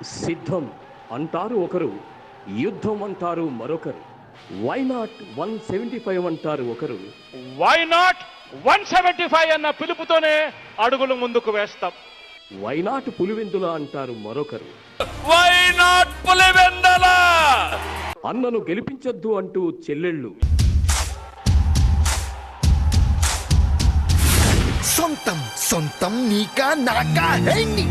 సిద్ధం అంటారు ఒకరు, యుద్ధం అంటారు మరొకరు. వై నాట్ 175 అంటారు ఒకరు. వై నాట్ 175 అన్న పిలుపుతోనే అడుగులు ముందుకు వేస్తాం. వై నాట్ పులివెందుల అంటారు మరొకరు. Why not Pulivendula? అన్నను గెలిపించొద్దు అంటూ చెల్లెళ్ళు. సొంతం సొంతం నీకా నాకా హేండి.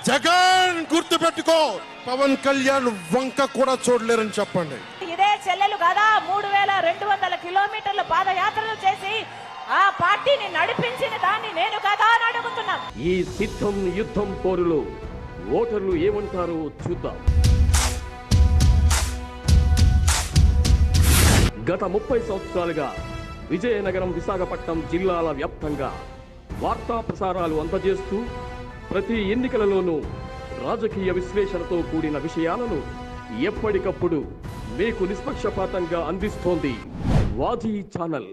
జగన్ గుర్తు పెట్టుకో, పవన్ కళ్యాణ్ వంక కూడా చూడలేరని చెప్పండి. ఇదే చెల్లెలు కదా 3200 కిలోమీటర్ల పాదయాత్రలు చేసి ఆ పార్టీని నడిపించిన దాన్ని నేను కదా అని అడుగుతున్నాను. ఈ సిద్ధం యుద్ధం పోరులో ఓటర్లు ఏమంటారో చూద్దాం. గత 30 సంవత్సరాలుగా విజయనగరం, విశాఖపట్నం జిల్లాల వ్యాప్తంగా వార్తా ప్రసారాలు అందజేస్తూ ప్రతి ఎన్నికలలోనూ రాజకీయ విశ్లేషణతో కూడిన విషయాలను ఎప్పటికప్పుడు మీకు నిష్పక్షపాతంగా అందిస్తోంది వాజీ ఛానల్.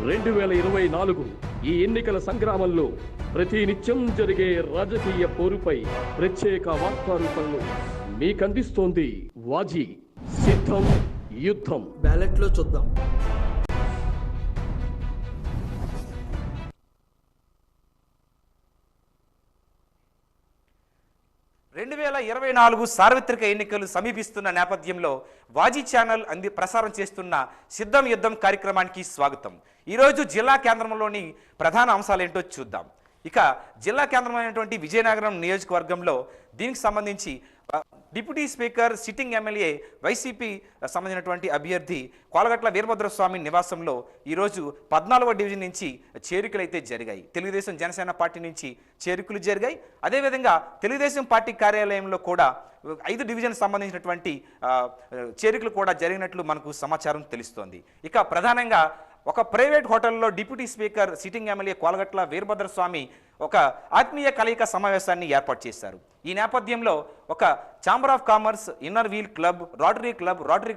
2024 ఈ ఎన్నికల సంగ్రామంలో ప్రతి నిత్యం జరిగే రాజకీయ పోరుపై ప్రత్యేక వార్తా రూపంలో మీకందిస్తోంది వాజీ. సిద్ధం యుద్ధం. బ్యాలెట్లో చూద్దాం. సార్వత్రిక ఎన్నికలు సమీపిస్తున్న నేపథ్యంలో వాజీ ఛానల్ ప్రసారం చేస్తున్న సిద్ధం యుద్ధం కార్యక్రమానికి స్వాగతం. ఈరోజు జిల్లా కేంద్రంలోని ప్రధాన అంశాలు ఏంటో చూద్దాం. ఇక జిల్లా కేంద్రమైనటువంటి విజయనగరం నియోజకవర్గంలో దీనికి సంబంధించి deputy speaker, sitting MLA, YCP సంబంధించినటువంటి అభ్యర్థి కోలగట్ల వీరభద్రస్వామి నివాసంలో ఈరోజు 14వ డివిజన్ నుంచి చేరికలు అయితే జరిగాయి. తెలుగుదేశం జనసేన పార్టీ నుంచి చేరికలు జరిగాయి. అదేవిధంగా తెలుగుదేశం పార్టీ కార్యాలయంలో కూడా 5 డివిజన్ సంబంధించినటువంటి చేరికలు కూడా జరిగినట్లు మనకు సమాచారం తెలుస్తోంది. ఇక ప్రధానంగా ఒక ప్రైవేట్ హోటల్లో deputy speaker, sitting MLA Kolagatla Veerabhadraswamy ఒక ఆత్మీయ కలయిక సమావేశాన్ని ఏర్పాటు చేశారు. ఈ నేపథ్యంలో ఒక chamber of commerce, inner wheel club, rotary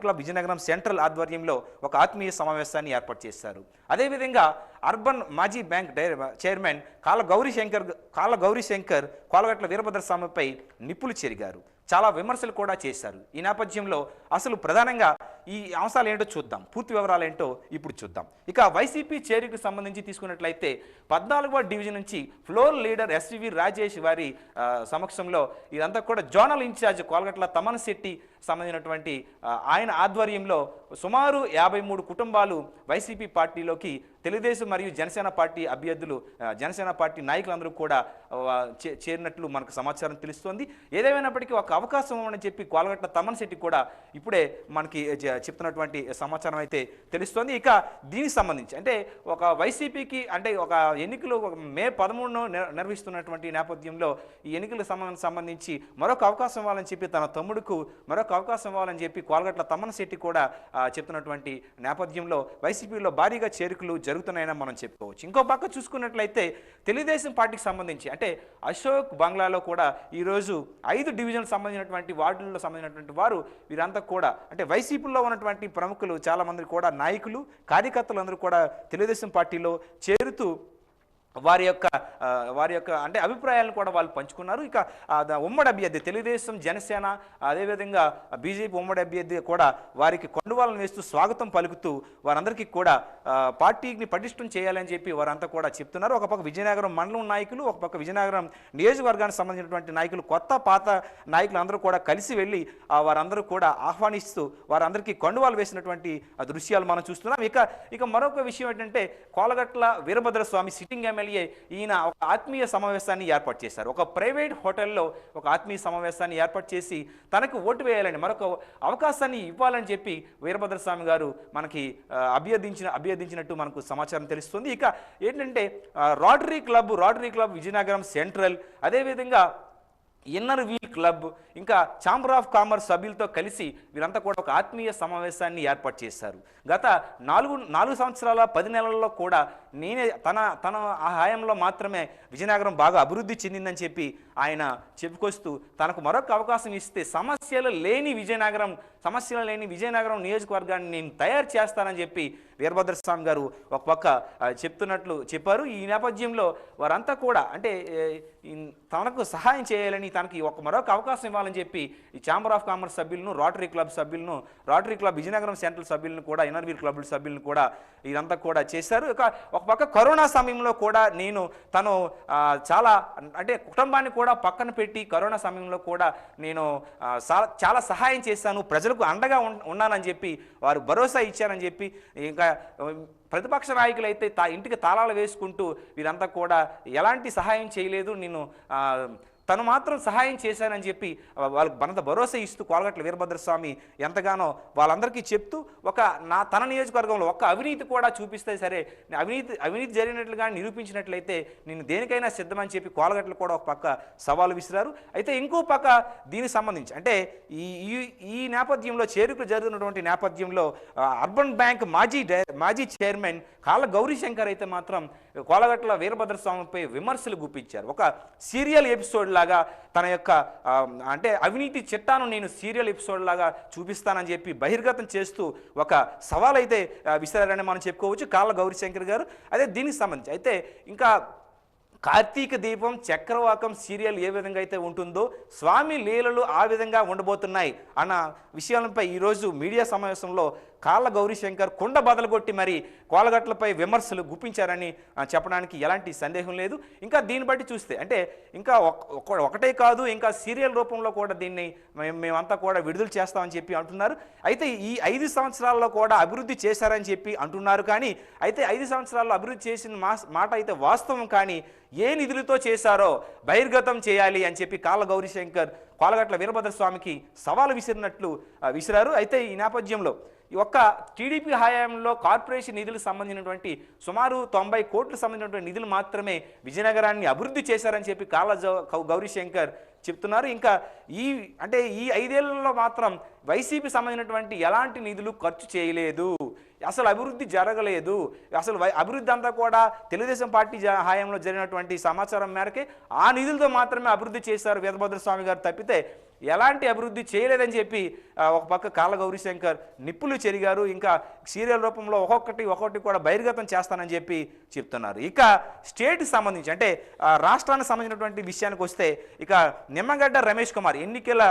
club Vizianagaram central ఆధ్వర్యంలో ఒక ఆత్మీయ సమావేశాన్ని ఏర్పాటు చేశారు. అదేవిధంగా అర్బన్ మాజీ బ్యాంక్ చైర్మన్ కాళ్ళ గౌరీశంకర్ కోలగట్ల వీరభద్రస్వామిపై నిప్పులు చెరిగారు. చాలా విమర్శలు కూడా చేశారు. ఈ నేపథ్యంలో అసలు ప్రధానంగా ఈ అంశాలు ఏంటో చూద్దాం. పూర్తి వివరాలు ఏంటో ఇప్పుడు చూద్దాం. ఇక వైసీపీ చేరికకు సంబంధించి తీసుకున్నట్లయితే 14వ డివిజన్ నుంచి ఫ్లోర్ లీడర్ ఎస్వి రాజేష్ వారి సమక్షంలో ఇదంతా కూడా జోనల్ ఇన్ఛార్జ్ కోలగట్ల తమన్ శెట్టి సంబంధించినటువంటి ఆయన ఆధ్వర్యంలో సుమారు 53 కుటుంబాలు వైసీపీ పార్టీలోకి తెలుగుదేశం మరియు జనసేన పార్టీ అభ్యర్థులు, జనసేన పార్టీ నాయకులందరూ కూడా చేరినట్లు మనకు సమాచారం తెలుస్తోంది. ఏదేమైనప్పటికీ ఒక అవకాశం అని చెప్పి కోలగట్ల తమన్ శెట్టి కూడా ఇప్పుడే మనకి చెప్తున్నటువంటి సమాచారం అయితే తెలుస్తోంది. ఇక దీనికి సంబంధించి అంటే ఒక వైసీపీకి అంటే ఒక ఎన్నికలు మే 13 నిర్వహిస్తున్నటువంటి నేపథ్యంలో ఈ ఎన్నికలకు సంబంధించి మరొక అవకాశం ఇవ్వాలని చెప్పి తన తమ్ముడుకు మరొక అవకాశం ఇవ్వాలని చెప్పి కోలగట్ల తమన్ శెట్టి కూడా చెప్తున్నటువంటి నేపథ్యంలో వైసీపీలో భారీగా చేరికలు జరుగుతున్నాయని మనం చెప్పుకోవచ్చు. ఇంకో పక్క చూసుకున్నట్లయితే తెలుగుదేశం పార్టీకి సంబంధించి అంటే అశోక్ బంగ్లాలో కూడా ఈరోజు 5 డివిజన్ సంబంధించినటువంటి వార్డుల్లో సంబంధించినటువంటి వారు వీరంతా కూడా అంటే వైసీపీలో ఉన్నటువంటి ప్రముఖులు చాలామంది కూడా నాయకులు, కార్యకర్తలు అందరూ కూడా తెలుగుదేశం పార్టీలో చేరుతూ వారి యొక్క అంటే అభిప్రాయాలను కూడా వాళ్ళు పంచుకున్నారు. ఇక ఉమ్మడి అభ్యర్థి తెలుగుదేశం, జనసేన, అదేవిధంగా బీజేపీ ఉమ్మడి అభ్యర్థి కూడా వారికి కొండువాలను వేస్తూ స్వాగతం పలుకుతూ వారందరికీ కూడా పార్టీని పటిష్టం చేయాలని చెప్పి వారంతా కూడా చెప్తున్నారు. ఒక పక్క విజయనగరం మండలం నాయకులు, ఒక పక్క విజయనగరం నియోజకవర్గానికి సంబంధించినటువంటి నాయకులు, కొత్త పాత నాయకులు అందరూ కూడా కలిసి వెళ్ళి వారందరూ కూడా ఆహ్వానిస్తూ వారందరికీ కొండువాలు వేసినటువంటి దృశ్యాలు మనం చూస్తున్నాం. ఇక మరొక విషయం ఏంటంటే కోలగట్ల వీరభద్రస్వామి సిట్టింగ్ ఎమ్మెల్యే ఈయన ఒక ఆత్మీయ సమావేశాన్ని ఏర్పాటు చేశారు. ఒక ప్రైవేట్ హోటల్లో ఒక ఆత్మీయ సమావేశాన్ని ఏర్పాటు చేసి తనకు ఓటు వేయాలని మరొక అవకాశాన్ని ఇవ్వాలని చెప్పి వీరభద్రస్వామి గారు మనకి అభ్యర్థించినట్టు మనకు సమాచారం తెలుస్తుంది. ఇక ఏంటంటే రోటరీ క్లబ్ విజయనగరం సెంట్రల్, అదేవిధంగా ఇన్నర్ వీల్ క్లబ్, ఇంకా ఛాంబర్ ఆఫ్ కామర్స్ సభ్యులతో కలిసి వీరంతా కూడా ఒక ఆత్మీయ సమావేశాన్ని ఏర్పాటు చేశారు. గత 4 సంవత్సరాల 10 నెలల్లో కూడా తన హయాంలో మాత్రమే విజయనగరం బాగా అభివృద్ధి చెందిందని చెప్పి ఆయన చెప్పుకొస్తూ తనకు మరొక అవకాశం ఇస్తే సమస్యలు లేని విజయనగరం నియోజకవర్గాన్ని నేను తయారు చేస్తానని చెప్పి వీరభద్రస్వామి గారు ఒక పక్క చెప్తున్నట్లు చెప్పారు. ఈ నేపథ్యంలో వారంతా కూడా అంటే తనకు సహాయం చేయాలని, తనకి మరొక అవకాశం ఇవ్వాలని చెప్పి ఈ ఛాంబర్ ఆఫ్ కామర్స్ సభ్యులను, రోటరీ క్లబ్ విజయనగరం సెంట్రల్ సభ్యులను కూడా, ఇన్నర్వీర్ క్లబ్ సభ్యులను కూడా ఇదంతా కూడా చేశారు. ఒక పక్క కరోనా సమయంలో కూడా తను చాలా అంటే కుటుంబాన్ని కూడా పక్కన పెట్టి కరోనా సమయంలో కూడా నేను చాలా సహాయం చేశాను, ప్రజలకు అండగా ఉన్నానని చెప్పి వారు భరోసా ఇచ్చారని చెప్పి, ఇంకా ప్రతిపక్ష నాయకులు అయితే ఇంటికి తాళాలు వేసుకుంటూ వీరంతా కూడా ఎలాంటి సహాయం చేయలేదు, తను మాత్రం సహాయం చేశానని చెప్పి వాళ్ళకి బలంత భరోసా ఇస్తూ కోలగట్ల వీరభద్రస్వామి ఎంతగానో వాళ్ళందరికీ చెప్తూ తన నియోజకవర్గంలో అవినీతి కూడా చూపిస్తే సరే, అవినీతి జరిగినట్లుగా నిరూపించినట్లయితే నేను దేనికైనా సిద్ధమని చెప్పి కోలగట్లు కూడా ఒక పక్క సవాలు విసిరారు. అయితే ఇంకో పక్క దీనికి సంబంధించి అంటే ఈ నేపథ్యంలో చేరుకు జరుగుతున్నటువంటి నేపథ్యంలో అర్బన్ బ్యాంక్ మాజీ చైర్మన్ కాళ్ళ గౌరీశంకర్ అయితే మాత్రం కోలగట్ల వీరభద్రస్వామిపై విమర్శలు గుప్పించారు. ఒక సీరియల్ ఎపిసోడ్ లాగా తన యొక్క అంటే అవినీతి చిట్టాను నేను సీరియల్ ఎపిసోడ్ లాగా చూపిస్తానని చెప్పి బహిర్గతం చేస్తూ ఒక సవాల్ అయితే విసిరారని మనం చెప్పుకోవచ్చు కాళ్ళ గౌరీశంకర్ గారు. అదే దీనికి సంబంధించి అయితే ఇంకా కార్తీక దీపం చక్రవాకం సీరియల్ ఏ విధంగా అయితే ఉంటుందో స్వామి లీలలు ఆ విధంగా ఉండబోతున్నాయి అన్న విషయాలపై ఈరోజు మీడియా సమావేశంలో కాళ్ళ గౌరీశంకర్ కుండ బదలుగొట్టి మరి కోలగట్లపై విమర్శలు గుప్పించారని చెప్పడానికి ఎలాంటి సందేహం లేదు. ఇంకా దీన్ని బట్టి చూస్తే అంటే ఇంకా ఒకటే కాదు, ఇంకా సీరియల్ రూపంలో కూడా దీన్ని మేమంతా కూడా విడుదల చేస్తామని చెప్పి అంటున్నారు. అయితే ఈ 5 సంవత్సరాల్లో కూడా అభివృద్ధి చేశారని చెప్పి అంటున్నారు. కానీ అయితే 5 సంవత్సరాల్లో అభివృద్ధి చేసిన మాట అయితే వాస్తవం, కానీ ఏ నిధులతో చేశారో బహిర్గతం చేయాలి అని చెప్పి కాళ్ళ గౌరీశంకర్ కోలగట్ల వీరభద్రస్వామికి సవాలు విసిరారు. అయితే ఈ నేపథ్యంలో టీడీపీ హయాంలో కార్పొరేషన్ నిధులకు సంబంధించినటువంటి సుమారు 90 కోట్లకు సంబంధించినటువంటి నిధులు మాత్రమే విజయనగరాన్ని అభివృద్ధి చేశారని చెప్పి కాళ్ళ గౌరీశంకర్ చెప్తున్నారు. ఇంకా ఈ 5 ఏళ్లలో మాత్రం వైసీపీ సంబంధించినటువంటి ఎలాంటి నిధులు ఖర్చు చేయలేదు, అసలు అభివృద్ధి జరగలేదు, అసలు అభివృద్ధి అంతా కూడా తెలుగుదేశం పార్టీ హయాంలో జరిగినటువంటి సమాచారం మేరకే ఆ నిధులతో మాత్రమే అభివృద్ధి చేశారు వీరభద్రస్వామి గారు తప్పితే ఎలాంటి అభివృద్ధి చేయలేదని చెప్పి ఒక పక్క కాళ్ళ గౌరీశంకర్ నిప్పులు చెరిగారు. ఇంకా సీరియల్ రూపంలో ఒక్కొక్కటి కూడా బహిర్గతం చేస్తానని చెప్పి చెప్తున్నారు. ఇక స్టేట్కి సంబంధించి అంటే రాష్ట్రానికి సంబంధించినటువంటి విషయానికి వస్తే ఇక నిమ్మగడ్డ రమేష్ కుమార్ ఎన్నికల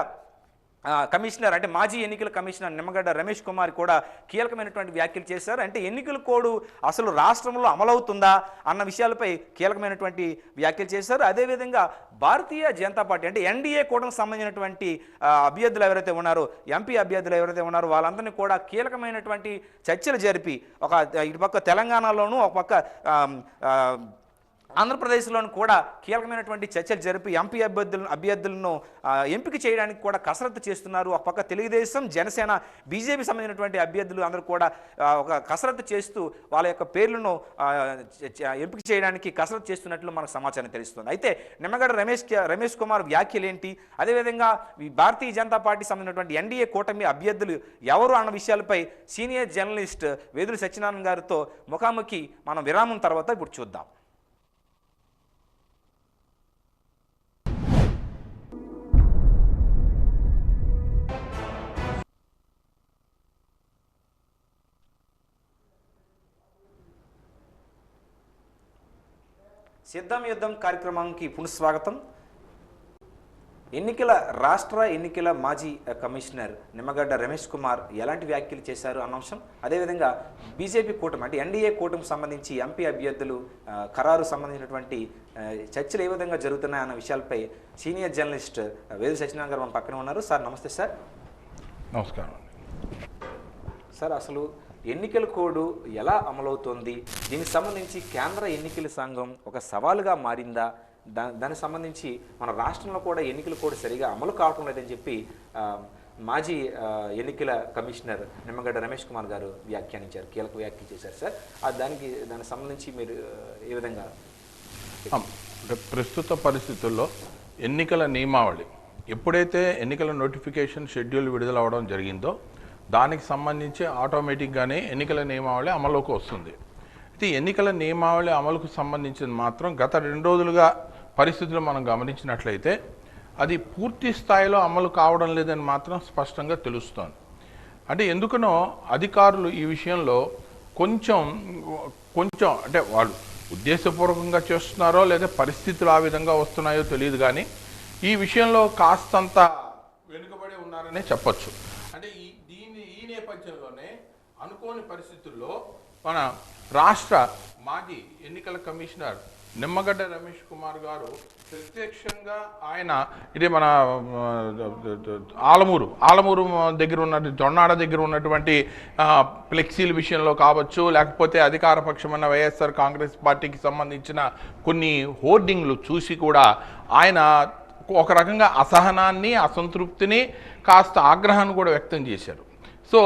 కమిషనర్ అంటే మాజీ ఎన్నికల కమిషనర్ నిమ్మగడ్డ రమేష్ కుమార్ కూడా కీలకమైనటువంటి వ్యాఖ్యలు చేశారు. అంటే ఎన్నికల కోడ్ అసలు రాష్ట్రంలో అమలవుతుందా అన్న విషయాలపై కీలకమైనటువంటి వ్యాఖ్యలు చేశారు. అదేవిధంగా భారతీయ జనతా పార్టీ అంటే ఎన్డీఏ కూటమికి సంబంధించినటువంటి అభ్యర్థులు ఎవరైతే ఉన్నారో, ఎంపీ అభ్యర్థులు ఎవరైతే ఉన్నారో వాళ్ళందరినీ కూడా కీలకమైనటువంటి చర్చలు జరిపి ఇటుపక్క తెలంగాణలోనూ ఒక పక్క ఆంధ్రప్రదేశ్లోను కూడా కీలకమైనటువంటి చర్చలు జరిపి ఎంపీ అభ్యర్థులను ఎంపిక చేయడానికి కూడా కసరత్తు చేస్తున్నారు. ఒక పక్క తెలుగుదేశం, జనసేన, బీజేపీ సంబంధించినటువంటి అభ్యర్థులు అందరూ కూడా ఒక కసరత్తు చేస్తూ వాళ్ళ యొక్క పేర్లను ఎంపిక చేయడానికి కసరత్తు చేస్తున్నట్లు మనకు సమాచారం తెలుస్తుంది. అయితే నిమ్మగడ్డ రమేష్ కుమార్ వ్యాఖ్యలు ఏంటి, అదేవిధంగా భారతీయ జనతా పార్టీ సంబంధించినటువంటి ఎన్డీఏ కూటమి అభ్యర్థులు ఎవరు అన్న విషయాలపై సీనియర్ జర్నలిస్ట్ వేదుల సత్యనారాయణ గారితో ముఖాముఖి మనం విరామం తర్వాత ఇప్పుడు చూద్దాం. సిద్ధం యుద్ధం కార్యక్రమానికి పునఃస్వాగతం. రాష్ట్ర ఎన్నికల మాజీ కమిషనర్ నిమ్మగడ్డ రమేష్ కుమార్ ఎలాంటి వ్యాఖ్యలు చేశారు అన్న అంశం, అదేవిధంగా బీజేపీ కూటమి అంటే ఎన్డీఏ కూటమికి సంబంధించి ఎంపీ అభ్యర్థులు ఖరారు సంబంధించినటువంటి చర్చలు ఏ విధంగా జరుగుతున్నాయి అన్న విషయాలపై సీనియర్ జర్నలిస్ట్ వేదు సత్యనారాయణ గారు మన పక్కన ఉన్నారు. సార్ నమస్తే. సార్ నమస్కారం. సార్ అసలు ఎన్నికల కోడ్ ఎలా అమలవుతోంది, దీనికి సంబంధించి కేంద్ర ఎన్నికల సంఘం ఒక సవాలుగా మారిందా, దానికి సంబంధించి మన రాష్ట్రంలో కూడా ఎన్నికల కోడ్ సరిగా అమలు కావటం లేదని చెప్పి మాజీ ఎన్నికల కమిషనర్ నిమ్మగడ్డ రమేష్ కుమార్ గారు వ్యాఖ్యానించారు, కీలక వ్యాఖ్యలు చేశారు. సార్ దానికి సంబంధించి మీరు ఏ విధంగా? ప్రస్తుత పరిస్థితుల్లో ఎన్నికల నియమావళి ఎప్పుడైతే ఎన్నికల నోటిఫికేషన్ షెడ్యూల్ విడుదల అవ్వడం జరిగిందో దానికి సంబంధించి ఆటోమేటిక్గానే ఎన్నికల నియమావళి అమలులోకి వస్తుంది. అయితే ఎన్నికల నియమావళి అమలుకు సంబంధించిన మాత్రం గత 2 రోజులుగా పరిస్థితులు మనం గమనించినట్లయితే అది పూర్తి స్థాయిలో అమలు కావడం లేదని మాత్రం స్పష్టంగా తెలుస్తోంది. అంటే ఎందుకనో అధికారులు ఈ విషయంలో కొంచెం అంటే వాళ్ళు ఉద్దేశపూర్వకంగా చేస్తున్నారో లేదా పరిస్థితులు ఆ విధంగా వస్తున్నాయో తెలియదు, కానీ ఈ విషయంలో కాస్తంత వెనుకబడి ఉన్నారనే చెప్పొచ్చు. అంటే ఈ నేపథ్యంలోనే అనుకోని పరిస్థితుల్లో మన రాష్ట్ర మాజీ ఎన్నికల కమిషనర్ నిమ్మగడ్డ రమేష్ కుమార్ గారు ప్రత్యక్షంగా ఆయన ఇది మన ఆలమూరు దగ్గర ఉన్న జొన్నాడ దగ్గర ఉన్నటువంటి ఫ్లెక్సీల విషయంలో కావచ్చు, లేకపోతే అధికార పక్షమైన వైఎస్ఆర్ కాంగ్రెస్ పార్టీకి సంబంధించిన కొన్ని హోర్డింగ్లు చూసి కూడా ఆయన ఒక రకంగా అసహనాన్ని, అసంతృప్తిని, కాస్త ఆగ్రహాన్ని కూడా వ్యక్తం చేశారు. సో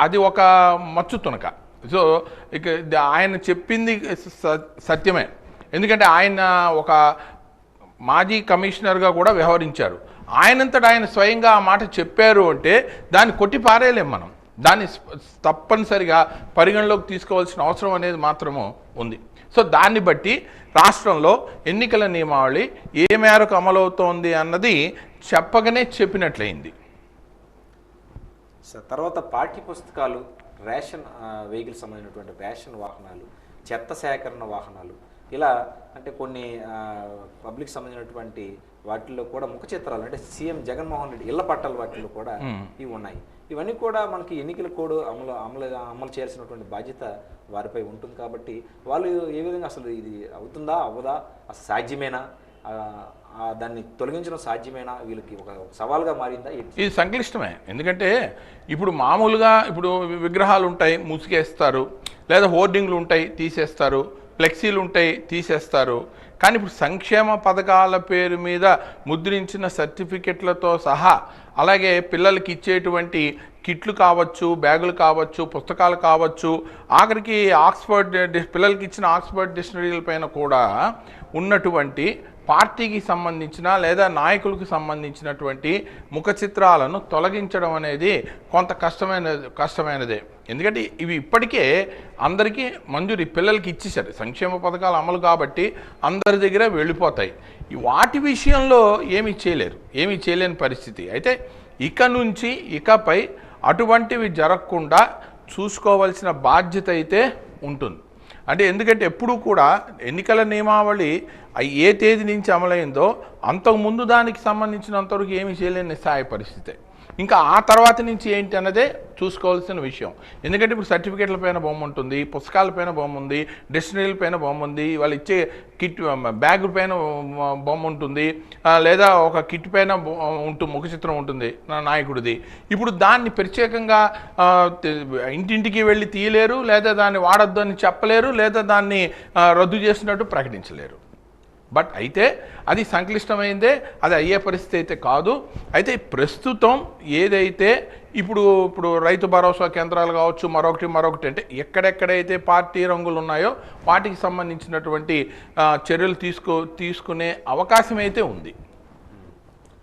అది ఒక మచ్చు తునక. సో ఇక ఆయన చెప్పింది సత్యమే, ఎందుకంటే ఆయన ఒక మాజీ కమిషనర్గా కూడా వ్యవహరించారు. ఆయనంతటా ఆయన స్వయంగా ఆ మాట చెప్పారు అంటే దాన్ని కొట్టి పారేయలేం మనం. దాన్ని తప్పనిసరిగా పరిగణలోకి తీసుకోవాల్సిన అవసరం అనేది మాత్రము ఉంది. సో దాన్ని బట్టి రాష్ట్రంలో ఎన్నికల నియమావళి ఏ మేరకు అమలవుతోంది అన్నది చెప్పగానే చెప్పినట్లయింది. తర్వాత పాఠ్య పుస్తకాలు, రేషన్ వెహికల్స్ సంబంధించినటువంటి రేషన్ వాహనాలు, చెత్త సేకరణ వాహనాలు, ఇలా అంటే కొన్ని పబ్లిక్ సంబంధించినటువంటి వాటిల్లో కూడా ముఖ చిత్రాలు అంటే సీఎం జగన్మోహన్ రెడ్డి ఇళ్ల పట్టాల వాటిల్లో కూడా ఇవి ఉన్నాయి. ఇవన్నీ కూడా మనకి ఎన్నికల కోడ్ అమలు చేయాల్సినటువంటి బాధ్యత వారిపై ఉంటుంది. కాబట్టి వాళ్ళు ఏ విధంగా అసలు ఇది అవుతుందా అవ్వదా, అసలు సాధ్యమేనా, దాన్ని తొలగించడం సాధ్యమేనా, వీళ్ళకి ఒక సవాల్గా మారిందా? ఇది సంక్లిష్టమే. ఎందుకంటే ఇప్పుడు మామూలుగా ఇప్పుడు విగ్రహాలు ఉంటాయి మూసికేస్తారు, లేదా హోర్డింగ్లు ఉంటాయి తీసేస్తారు, ఫ్లెక్సీలు ఉంటాయి తీసేస్తారు. కానీ ఇప్పుడు సంక్షేమ పథకాల పేరు మీద ముద్రించిన సర్టిఫికెట్లతో సహా, అలాగే పిల్లలకి ఇచ్చేటువంటి కిట్లు కావచ్చు, బ్యాగులు కావచ్చు, పుస్తకాలు కావచ్చు, ఆఖరికి పిల్లలకి ఇచ్చిన ఆక్స్ఫర్డ్ డిక్షనరీల పైన కూడా ఉన్నటువంటి పార్టీకి సంబంధించిన లేదా నాయకులకు సంబంధించినటువంటి ముఖ చిత్రాలను తొలగించడం అనేది కొంత కష్టమైనదే. ఎందుకంటే ఇవి ఇప్పటికే అందరికీ మంజూరు, పిల్లలకి ఇచ్చేసారు, సంక్షేమ పథకాలు అమలు కాబట్టి అందరి దగ్గర వెళ్ళిపోతాయి. వాటి విషయంలో ఏమీ చేయలేని పరిస్థితి. అయితే ఇకపై అటువంటివి జరగకుండా చూసుకోవాల్సిన బాధ్యత అయితే ఉంటుంది. అంటే ఎందుకంటే ఎప్పుడూ కూడా ఎన్నికల నియమావళి ఏ తేదీ నుంచి అమలైందో అంతకుముందు దానికి సంబంధించినంతవరకు ఏమీ చేయలేని స్థాయి పరిస్థితి. ఇంకా ఆ తర్వాత నుంచి ఏంటి అన్నదే చూసుకోవాల్సిన విషయం. ఎందుకంటే ఇప్పుడు సర్టిఫికేట్ల పైన బొమ్మ ఉంటుంది, పుస్తకాల పైన బొమ్మ ఉంది, డిక్షనరీల పైన బొమ్మ ఉంది, వాళ్ళు ఇచ్చే కిట్ బ్యాగ్ పైన బొమ్మ ఉంటుంది, లేదా ఒక కిట్ పైన ముఖ చిత్రం ఉంటుంది నాయకుడిది. ఇప్పుడు దాన్ని ప్రత్యేకంగా ఇంటింటికి వెళ్ళి తీయలేరు, లేదా దాన్ని వాడొద్దు అని చెప్పలేరు, లేదా దాన్ని రద్దు చేసినట్టు ప్రకటించలేరు. బట్ అయితే అది సంక్లిష్టమైందే, అది అయ్యే పరిస్థితి అయితే కాదు. అయితే ప్రస్తుతం ఏదైతే ఇప్పుడు రైతు భరోసా కేంద్రాలు కావచ్చు, మరొకటి అంటే ఎక్కడెక్కడైతే పార్టీ రంగులు ఉన్నాయో వాటికి సంబంధించినటువంటి చర్యలు తీసుకునే అవకాశం అయితే ఉంది.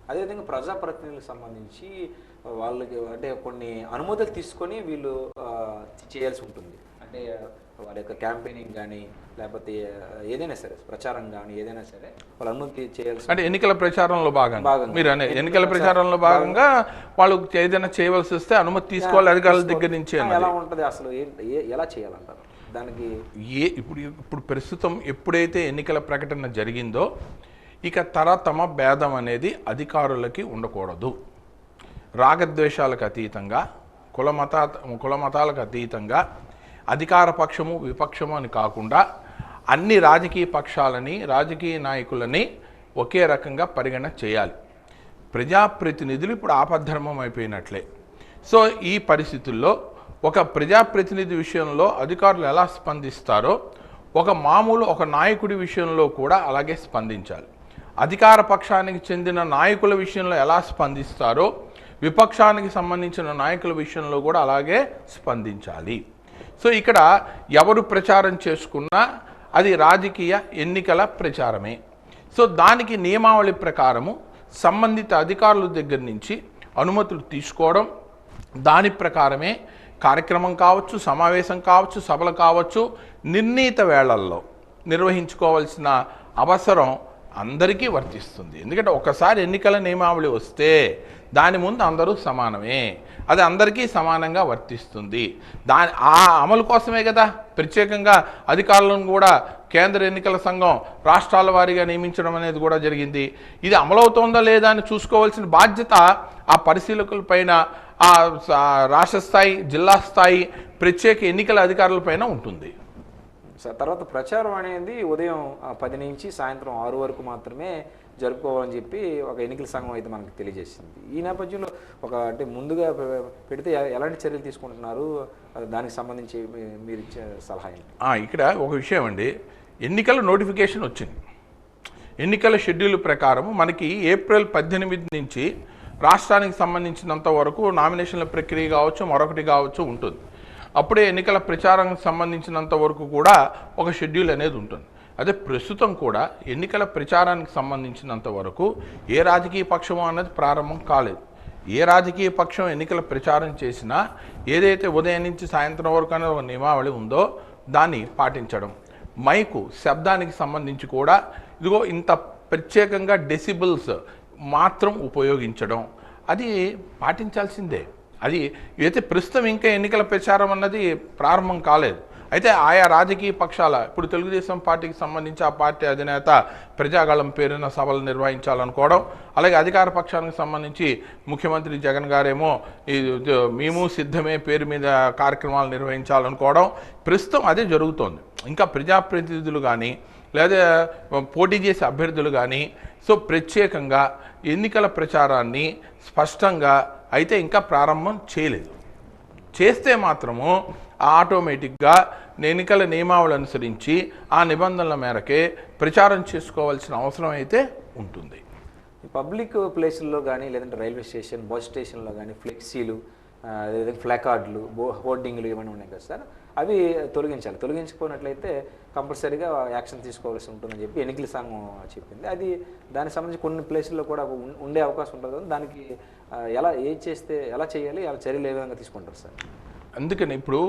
అదేవిధంగా ప్రజాప్రతినిధులకు సంబంధించి వాళ్ళకి అంటే కొన్ని అనుమతులు తీసుకొని వీళ్ళు చేయాల్సి ఉంటుంది. అంటే వాళ్ళ యొక్క క్యాంపెయినింగ్ కానీ లేకపోతే ఏదైనా సరే ప్రచారం కానీ ఏదైనా సరే వాళ్ళు అనుమతి చేయాల్సి, అంటే ఎన్నికల ప్రచారంలో భాగంగా మీరు ఎన్నికల ప్రచారంలో భాగంగా వాళ్ళు ఏదైనా చేయవలసి వస్తే అనుమతి తీసుకోవాలి అధికారుల దగ్గర నుంచి. ఎలా ఉంటుంది అసలు, ఎలా చేయాలంటారు దానికి? ఇప్పుడు ప్రస్తుతం ఎప్పుడైతే ఎన్నికల ప్రకటన జరిగిందో ఇక తమ భేదం అనేది అధికారులకి ఉండకూడదు. రాగద్వేషాలకు అతీతంగా, కులమతాలకు అతీతంగా అధికార పక్షము విపక్షము అని కాకుండా అన్ని రాజకీయ పక్షాలని, రాజకీయ నాయకులని ఒకే రకంగా పరిగణన చేయాలి. ప్రజాప్రతినిధులు ఇప్పుడు ఆపద్ధర్మం అయిపోయినట్లే. సో ఈ పరిస్థితుల్లో ఒక ప్రజాప్రతినిధి విషయంలో అధికారులు ఎలా స్పందిస్తారో ఒక నాయకుడి విషయంలో కూడా అలాగే స్పందించాలి. అధికార పక్షానికి చెందిన నాయకుల విషయంలో ఎలా స్పందిస్తారో విపక్షానికి సంబంధించిన నాయకుల విషయంలో కూడా అలాగే స్పందించాలి. సో ఇక్కడ ఎవరు ప్రచారం చేసుకున్నా అది రాజకీయ ఎన్నికల ప్రచారమే. సో దానికి నియమావళి ప్రకారము సంబంధిత అధికారుల దగ్గర నుంచి అనుమతులు తీసుకోవడం, దాని ప్రకారమే కార్యక్రమం కావచ్చు, సమావేశం కావచ్చు, సభలు కావచ్చు నిర్ణీత వేళల్లో నిర్వహించుకోవాల్సిన అవసరం అందరికీ వర్తిస్తుంది. ఎందుకంటే ఒకసారి ఎన్నికల నియమావళి వస్తే దాని ముందు అందరూ సమానమే, అది అందరికీ సమానంగా వర్తిస్తుంది. ఆ అమలు కోసమే కదా ప్రత్యేకంగా అధికారులను కూడా కేంద్ర ఎన్నికల సంఘం రాష్ట్రాల వారీగా నియమించడం అనేది కూడా జరిగింది. ఇది అమలవుతోందా లేదా అని చూసుకోవాల్సిన బాధ్యత ఆ పరిశీలకులపైన, ఆ రాష్ట్ర స్థాయి, జిల్లా స్థాయి ప్రత్యేక ఎన్నికల అధికారులపైన ఉంటుంది. తర్వాత ప్రచారం అనేది ఉదయం 10 నుంచి సాయంత్రం 6 వరకు మాత్రమే జరుపుకోవాలని చెప్పి ఒక ఎన్నికల సంఘం అయితే మనకు తెలియజేసింది. ఈ నేపథ్యంలో అంటే ముందుగా పెడితే ఎలాంటి చర్యలు తీసుకుంటున్నారు, దానికి సంబంధించి మీరు ఇచ్చే సలహా ఏంటి? ఇక్కడ ఒక విషయం అండి, ఎన్నికల నోటిఫికేషన్ వచ్చింది. ఎన్నికల షెడ్యూల్ ప్రకారం మనకి ఏప్రిల్ 18 నుంచి రాష్ట్రానికి సంబంధించినంత వరకు నామినేషన్ల ప్రక్రియ కావచ్చు, మరొకటి కావచ్చు ఉంటుంది. అప్పుడే ఎన్నికల ప్రచారానికి సంబంధించినంత వరకు కూడా ఒక షెడ్యూల్ అనేది ఉంటుంది. అదే ప్రస్తుతం కూడా ఎన్నికల ప్రచారానికి సంబంధించినంత వరకు ఏ రాజకీయ పక్షము అన్నది ప్రారంభం కాలేదు. ఏ రాజకీయ పక్షం ఎన్నికల ప్రచారం చేసినా ఏదైతే ఉదయం నుంచి సాయంత్రం వరకు అనేది ఒక నియమావళి ఉందో దాన్ని పాటించడం, మైకు శబ్దానికి సంబంధించి కూడా ఇదిగో ఇంత ప్రత్యేకంగా డెసిబుల్స్ మాత్రం ఉపయోగించడం, అది పాటించాల్సిందే. అది అయితే ప్రస్తుతం ఇంకా ఎన్నికల ప్రచారం అన్నది ప్రారంభం కాలేదు. అయితే ఆయా రాజకీయ పక్షాల, ఇప్పుడు తెలుగుదేశం పార్టీకి సంబంధించి ఆ పార్టీ అధినేత ప్రజాగళం పేరున సభలు నిర్వహించాలనుకోవడం, అలాగే అధికార పక్షానికి సంబంధించి ముఖ్యమంత్రి జగన్ గారేమో మేము సిద్ధమే పేరు మీద కార్యక్రమాలు నిర్వహించాలనుకోవడం, ప్రస్తుతం అదే జరుగుతోంది. ఇంకా ప్రజాప్రతినిధులు కానీ లేదా పోటీ చేసే అభ్యర్థులు కానీ ప్రత్యేకంగా ఎన్నికల ప్రచారాన్ని స్పష్టంగా అయితే ఇంకా ప్రారంభం చేయలేదు. చేస్తే మాత్రము ఆటోమేటిక్గా ఎన్నికల నియమావళి అనుసరించి ఆ నిబంధనల మేరకే ప్రచారం చేసుకోవాల్సిన అవసరం అయితే ఉంటుంది. పబ్లిక్ ప్లేసుల్లో కానీ లేదంటే రైల్వే స్టేషన్, బస్ స్టేషన్లో కానీ ఫ్లెక్సీలు, అదేవిధంగా ఫ్లాకార్డులు, హోర్డింగ్లు ఇవన్నీ ఉన్నాయి కదా సార్, అవి తొలగించాలి. తొలగించుకున్నట్లయితే కంపల్సరీగా యాక్షన్ తీసుకోవాల్సి ఉంటుందని చెప్పి ఎన్నికల సంఘం చెప్పింది. అది దానికి సంబంధించి కొన్ని ప్లేసుల్లో కూడా ఉండే అవకాశం ఉంటుంది కదా, దానికి ఎలా చేయాలి, ఎలా చర్యలు ఏ విధంగా తీసుకుంటారు సార్? అందుకని ఇప్పుడు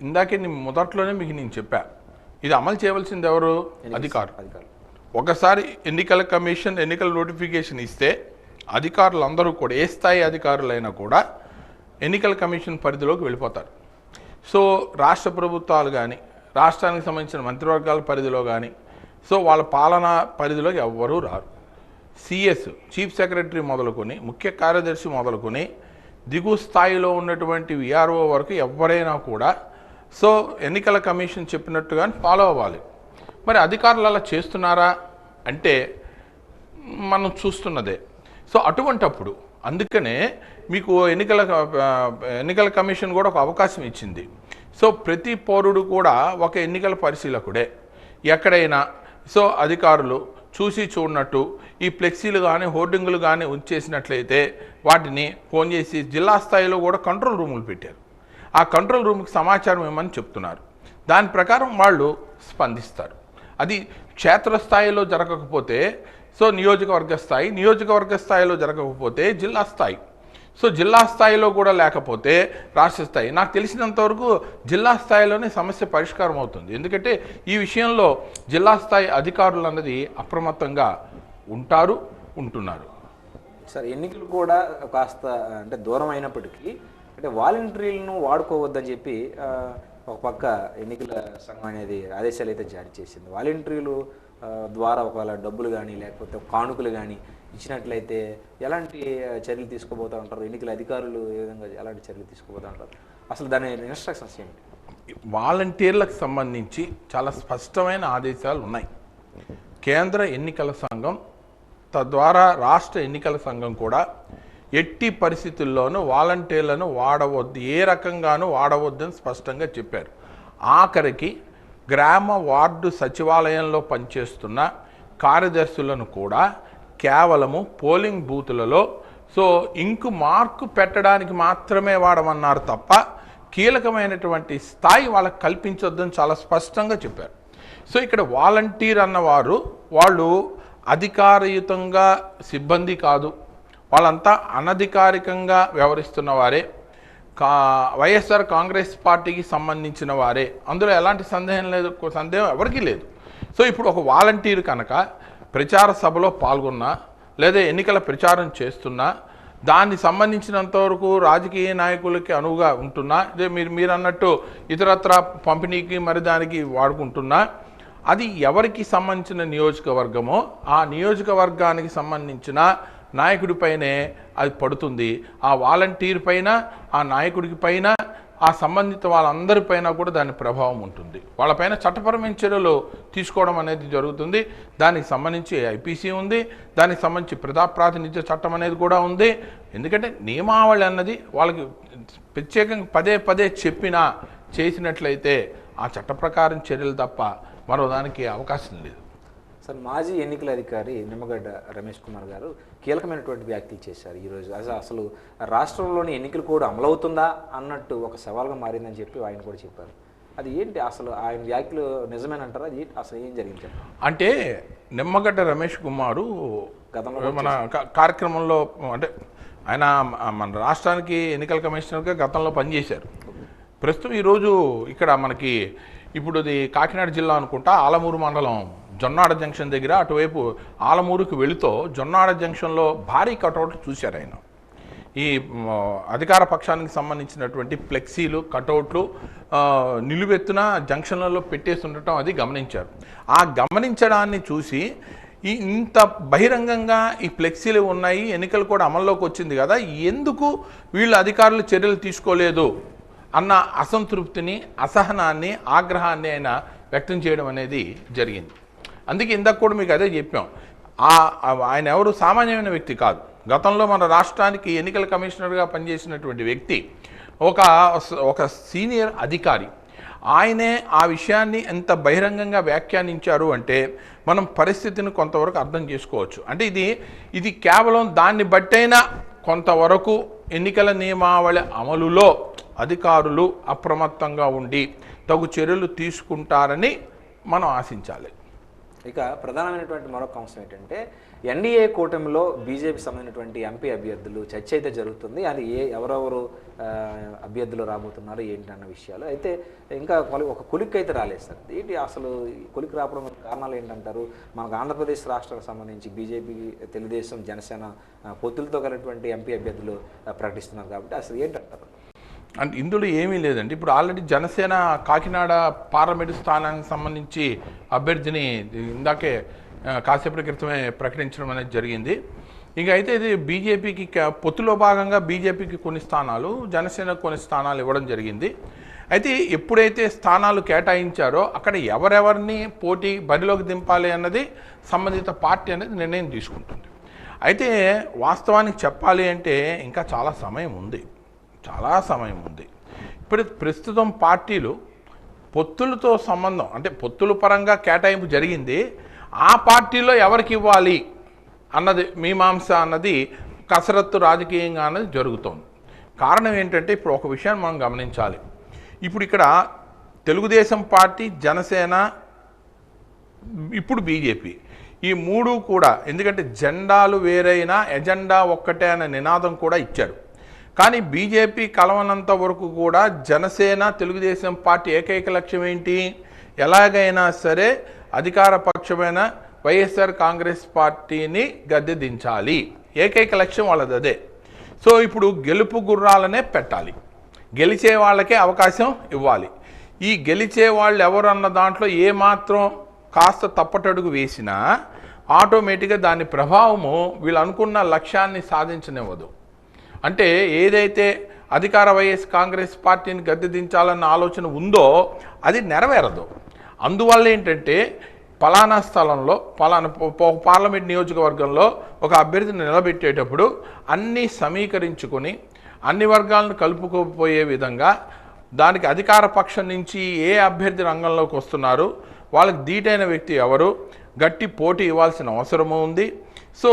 ఇందాకే మొదట్లోనే మీకు నేను చెప్పా, ఇది అమలు చేయవలసింది ఎవరు? అధికారులు. ఒకసారి ఎన్నికల కమిషన్ ఎన్నికల నోటిఫికేషన్ ఇస్తే అధికారులందరూ కూడా, ఏ స్థాయి అధికారులైనా కూడా ఎన్నికల కమిషన్ పరిధిలోకి వెళ్ళిపోతారు. రాష్ట్ర ప్రభుత్వాలు కానీ, రాష్ట్రానికి సంబంధించిన మంత్రివర్గాల పరిధిలో కానీ వాళ్ళ పాలనా పరిధిలోకి ఎవ్వరూ రారు. సిఎస్, చీఫ్ సెక్రటరీ మొదలుకొని, ముఖ్య కార్యదర్శి మొదలుకొని, దిగు స్థాయిలో ఉన్నటువంటి విఆర్ఓ వరకు ఎవరైనా కూడా ఎన్నికల కమిషన్ చెప్పినట్టుగానే ఫాలో అవ్వాలి. మరి అధికారులు అలా చేస్తున్నారా అంటే మనం చూస్తున్నదే. అటువంటప్పుడు అందుకనే మీకు ఎన్నికల కమిషన్ కూడా ఒక అవకాశం ఇచ్చింది. ప్రతి పౌరుడు కూడా ఒక ఎన్నికల పరిశీలకుడే. ఎక్కడైనా అధికారులు చూసి చూడనట్టు ఈ ఫ్లెక్సీలు కానీ హోర్డింగులు కానీ ఉంచేసినట్లయితే వాటిని ఫోన్ చేసి జిల్లా స్థాయిలో కూడా కంట్రోల్ రూములు పెట్టారు. ఆ కంట్రోల్ రూమ్కి సమాచారం ఇవ్వమని చెప్తున్నారు. దాని ప్రకారం వాళ్ళు స్పందిస్తారు. అది క్షేత్రస్థాయిలో జరగకపోతే నియోజకవర్గ స్థాయిలో జరగకపోతే జిల్లా స్థాయి, జిల్లా స్థాయిలో కూడా లేకపోతే రాష్ట్ర స్థాయి. నాకు తెలిసినంతవరకు జిల్లా స్థాయిలోనే సమస్య పరిష్కారం అవుతుంది. ఎందుకంటే ఈ విషయంలో జిల్లా స్థాయి అధికారులు అన్నది అప్రమత్తంగా ఉంటున్నారు. సార్, ఎన్నికలు కూడా కాస్త అంటే దూరం అయినప్పటికీ అంటే వాలంటీర్లను వాడుకోవద్దని చెప్పి ఒక పక్క ఎన్నికల సంఘం అనేది ఆదేశాలు అయితే జారీ చేసింది. వాలంటీర్లు ద్వారా ఒకవేళ డబ్బులు కానీ లేకపోతే కానుకలు కానీ ఇచ్చినట్లయితే ఎలాంటి చర్యలు తీసుకోబోతూ ఉంటారు? ఎన్నికల అధికారులు ఏ విధంగా ఎలాంటి చర్యలు తీసుకోబోతూ ఉంటారు? అసలు దాని ఇన్స్ట్రక్షన్స్ ఏంటి? వాలంటీర్లకు సంబంధించి చాలా స్పష్టమైన ఆదేశాలు ఉన్నాయి. కేంద్ర ఎన్నికల సంఘం తద్వారా రాష్ట్ర ఎన్నికల సంఘం కూడా ఎట్టి పరిస్థితుల్లోనూ వాలంటీర్లను వాడవద్దు, ఏ రకంగానూ వాడవద్దని స్పష్టంగా చెప్పారు. ఆఖరికి గ్రామ వార్డు సచివాలయంలో పనిచేస్తున్న కార్యదర్శులను కూడా కేవలము పోలింగ్ బూతులలో ఇంకు మార్కు పెట్టడానికి మాత్రమే వాడమన్నారు తప్ప కీలకమైనటువంటి స్థాయి వాళ్ళకి కల్పించొద్దని చాలా స్పష్టంగా చెప్పారు. ఇక్కడ వాలంటీర్ అన్నవారు వాళ్ళు అధికారయుతంగా సిబ్బంది కాదు, వాళ్ళంతా అనధికారికంగా వ్యవహరిస్తున్న వారే, వైఎస్ఆర్ కాంగ్రెస్ పార్టీకి సంబంధించిన వారే. అందులో ఎలాంటి సందేహం ఎవరికీ లేదు. ఇప్పుడు ఒక వాలంటీర్ కనుక ప్రచార సభలో పాల్గొన్నా లేదా ఎన్నికల ప్రచారం చేస్తున్నా దానికి సంబంధించినంత వరకు రాజకీయ నాయకులకి అనువుగా ఉంటున్నా, ఇదే మీరు అన్నట్టు ఇతరత్ర పంపిణీకి మరి దానికి వాడుకుంటున్నా, అది ఎవరికి సంబంధించిన నియోజకవర్గమో ఆ నియోజకవర్గానికి సంబంధించిన నాయకుడిపైనే అది పడుతుంది. ఆ వాలంటీర్ పైన, ఆ నాయకుడికి పైన, ఆ సంబంధిత వాళ్ళందరిపైన కూడా దాని ప్రభావం ఉంటుంది. వాళ్ళపైన చట్టపరమైన చర్యలు తీసుకోవడం అనేది జరుగుతుంది. దానికి సంబంధించి ఐపీసీ ఉంది, దానికి సంబంధించి ప్రజాప్రాతినిధ్య చట్టం అనేది కూడా ఉంది. ఎందుకంటే నియమావళి అన్నది వాళ్ళకి ప్రత్యేకంగా పదే పదే చెప్పినా చేసినట్లయితే ఆ చట్ట ప్రకారం చర్యలు తప్ప మరో దానికి అవకాశం లేదు. సార్, మాజీ ఎన్నికల అధికారి నిమ్మగడ్డ రమేష్ కుమార్ గారు కీలకమైనటువంటి వ్యాఖ్యలు చేశారు ఈరోజు. అసలు రాష్ట్రంలోని ఎన్నికలు కూడా అమలవుతుందా అన్నట్టు ఒక సవాల్గా మారిందని చెప్పి ఆయన కూడా చెప్పారు. అది ఏంటి అసలు ఆయన వ్యాఖ్యలు నిజమేనంటారా? అది అసలు ఏం జరిగింది అంటే నిమ్మగడ్డ రమేష్ కుమారు గతంలో మన కార్యక్రమంలో, అంటే ఆయన మన రాష్ట్రానికి ఎన్నికల కమిషనర్గా గతంలో పనిచేశారు. ప్రస్తుతం ఈరోజు ఇక్కడ మనకి ఇప్పుడు ఇది కాకినాడ జిల్లా అనుకుంటా, ఆలమూరు మండలం జొన్నాడ జంక్షన్ దగ్గర అటువైపు ఆలమూరుకి వెళుతూ జొన్నాడ జంక్షన్లో భారీ కటౌట్లు చూశారు ఆయన. ఈ అధికార పక్షానికి సంబంధించినటువంటి ఫ్లెక్సీలు, కటౌట్లు నిలువెత్తున జంక్షన్లలో పెట్టేసి ఉండటం అది గమనించారు. ఆ గమనించడాన్ని చూసి ఇంత బహిరంగంగా ఈ ఫ్లెక్సీలు ఉన్నాయి, ఎన్నికలు కూడా అమల్లోకి వచ్చింది కదా, ఎందుకు వీళ్ళు అధికారులు చర్యలు తీసుకోలేదు అన్న అసంతృప్తిని, అసహనాన్ని, ఆగ్రహాన్ని ఆయన వ్యక్తం చేయడం అనేది జరిగింది. అందుకే ఇందాక కూడా మీకు అదే చెప్పాం, ఆయన ఎవరు సామాన్యమైన వ్యక్తి కాదు. గతంలో మన రాష్ట్రానికి ఎన్నికల కమిషనర్గా పనిచేసినటువంటి వ్యక్తి, ఒక సీనియర్ అధికారి. ఆయనే ఆ విషయాన్ని ఎంత బహిరంగంగా వ్యాఖ్యానించారు అంటే మనం పరిస్థితిని కొంతవరకు అర్థం చేసుకోవచ్చు. అంటే ఇది కేవలం దాన్ని బట్టైనా కొంతవరకు ఎన్నికల నియమావళి అమలులో అధికారులు అప్రమత్తంగా ఉండి తగు చర్యలు తీసుకుంటారని మనం ఆశించాలి. ఇక ప్రధానమైనటువంటి మరొక అంశం ఏంటంటే ఎన్డీఏ కూటమిలో బీజేపీ సంబంధించినటువంటి ఎంపీ అభ్యర్థులు చర్చ అయితే జరుగుతుంది. అది ఎవరెవరు అభ్యర్థులు రాబోతున్నారు ఏంటి అన్న విషయాలు అయితే ఇంకా ఒక కొలిక్ అయితే రాలేదు సార్. ఏంటి అసలు కొలిక్ రావడం కారణాలు ఏంటంటారు? మనకు ఆంధ్రప్రదేశ్ రాష్ట్రానికి సంబంధించి బీజేపీ, తెలుగుదేశం, జనసేన పొత్తులతో కలిగినటువంటి ఎంపీ అభ్యర్థులు ప్రకటిస్తున్నారు కాబట్టి అసలు ఏంటంటారు? అంటే ఇందులో ఏమీ లేదండి. ఇప్పుడు ఆల్రెడీ జనసేన కాకినాడ పార్లమెంటు స్థానానికి సంబంధించి అభ్యర్థిని ఇందాకే కాసేపటి క్రితమే ప్రకటించడం అనేది జరిగింది. ఇంకా అయితే ఇది బీజేపీకి పొత్తులో భాగంగా బీజేపీకి కొన్ని స్థానాలు, జనసేనకు కొన్ని స్థానాలు ఇవ్వడం జరిగింది. అయితే ఎప్పుడైతే స్థానాలు కేటాయించారో అక్కడ ఎవరెవరిని పోటీ బరిలోకి దింపాలి అన్నది సంబంధిత పార్టీ అనేది నిర్ణయం తీసుకుంటుంది. అయితే వాస్తవానికి చెప్పాలి అంటే ఇంకా చాలా సమయం ఉంది. ఇప్పుడు ప్రస్తుతం పార్టీలు పొత్తులతో సంబంధం, అంటే పొత్తుల పరంగా కేటాయింపు జరిగింది, ఆ పార్టీలో ఎవరికి ఇవ్వాలి అన్నది మీమాంస అన్నది కసరత్తు రాజకీయంగా అన్నది జరుగుతోంది. కారణం ఏంటంటే ఇప్పుడు ఒక విషయాన్ని మనం గమనించాలి. ఇప్పుడు ఇక్కడ తెలుగుదేశం పార్టీ, జనసేన, ఇప్పుడు బీజేపీ, ఈ మూడు కూడా ఎందుకంటే జెండాలు వేరైనా ఎజెండా ఒక్కటే అనే నినాదం కూడా ఇచ్చారు. కానీ బీజేపీ కలవనంత వరకు కూడా జనసేన, తెలుగుదేశం పార్టీ ఏకైక లక్ష్యం ఏంటి? ఎలాగైనా సరే అధికార పక్షమైన వైఎస్ఆర్ కాంగ్రెస్ పార్టీని గద్దె దించాలి. ఏకైక లక్ష్యం వాళ్ళది అదే. సో ఇప్పుడు గెలుపు గుర్రాలనే పెట్టాలి, గెలిచే వాళ్ళకే అవకాశం ఇవ్వాలి. ఈ గెలిచే వాళ్ళు ఎవరు అన్న దాంట్లో ఏమాత్రం కాస్త తప్పటడుగు వేసినా ఆటోమేటిక్గా దాని ప్రభావము వీళ్ళు అనుకున్న లక్ష్యాన్ని సాధించనివ్వదు. అంటే ఏదైతే అధికార వైఎస్ కాంగ్రెస్ పార్టీని గద్దె దించాలన్న ఆలోచన ఉందో అది నెరవేరదు. అందువల్ల ఏంటంటే పలానా స్థలంలో పార్లమెంట్ నియోజకవర్గంలో ఒక అభ్యర్థిని నిలబెట్టేటప్పుడు అన్నీ సమీకరించుకొని అన్ని వర్గాలను కలుపుకోపోయే విధంగా దానికి అధికార పక్షం నుంచి ఏ అభ్యర్థి రంగంలోకి వస్తున్నారు, వాళ్ళకి ధీటైన వ్యక్తి ఎవరు, గట్టి పోటీ ఇవ్వాల్సిన అవసరము ఉంది. సో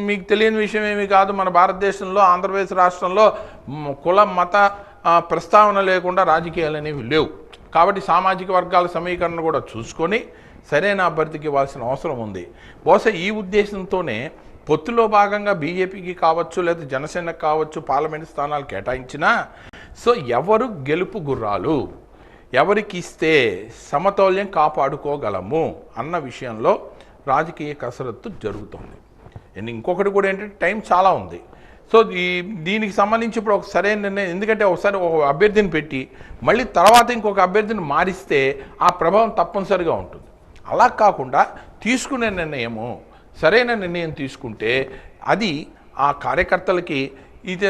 మీకు తెలియని విషయం ఏమీ కాదు, మన భారతదేశంలో ఆంధ్రప్రదేశ్ రాష్ట్రంలో కుల మత ప్రస్తావన లేకుండా రాజకీయాలు అనేవి లేవు. కాబట్టి సామాజిక వర్గాల సమీకరణ కూడా చూసుకొని సరైన అభ్యర్థికి ఇవ్వాల్సిన అవసరం ఉంది. బహుశా ఈ ఉద్దేశంతోనే పొత్తులో భాగంగా బీజేపీకి కావచ్చు లేదా జనసేనకు కావచ్చు పార్లమెంటు స్థానాలు కేటాయించినా సో ఎవరు గెలుపు గుర్రాలు, ఎవరికి ఇస్తే సమతౌల్యం కాపాడుకోగలము అన్న విషయంలో రాజకీయ కసరత్తు జరుగుతుంది. ఇంకొకటి కూడా ఏంటంటే టైం చాలా ఉంది. సో దీనికి సంబంధించి ఇప్పుడు ఒక సరైన నిర్ణయం, ఎందుకంటే ఒకసారి ఒక అభ్యర్థిని పెట్టి మళ్ళీ తర్వాత ఇంకొక అభ్యర్థిని మారిస్తే ఆ ప్రభావం తప్పనిసరిగా ఉంటుంది. అలా కాకుండా తీసుకునే నిర్ణయము సరైన నిర్ణయం తీసుకుంటే అది ఆ కార్యకర్తలకి ఇది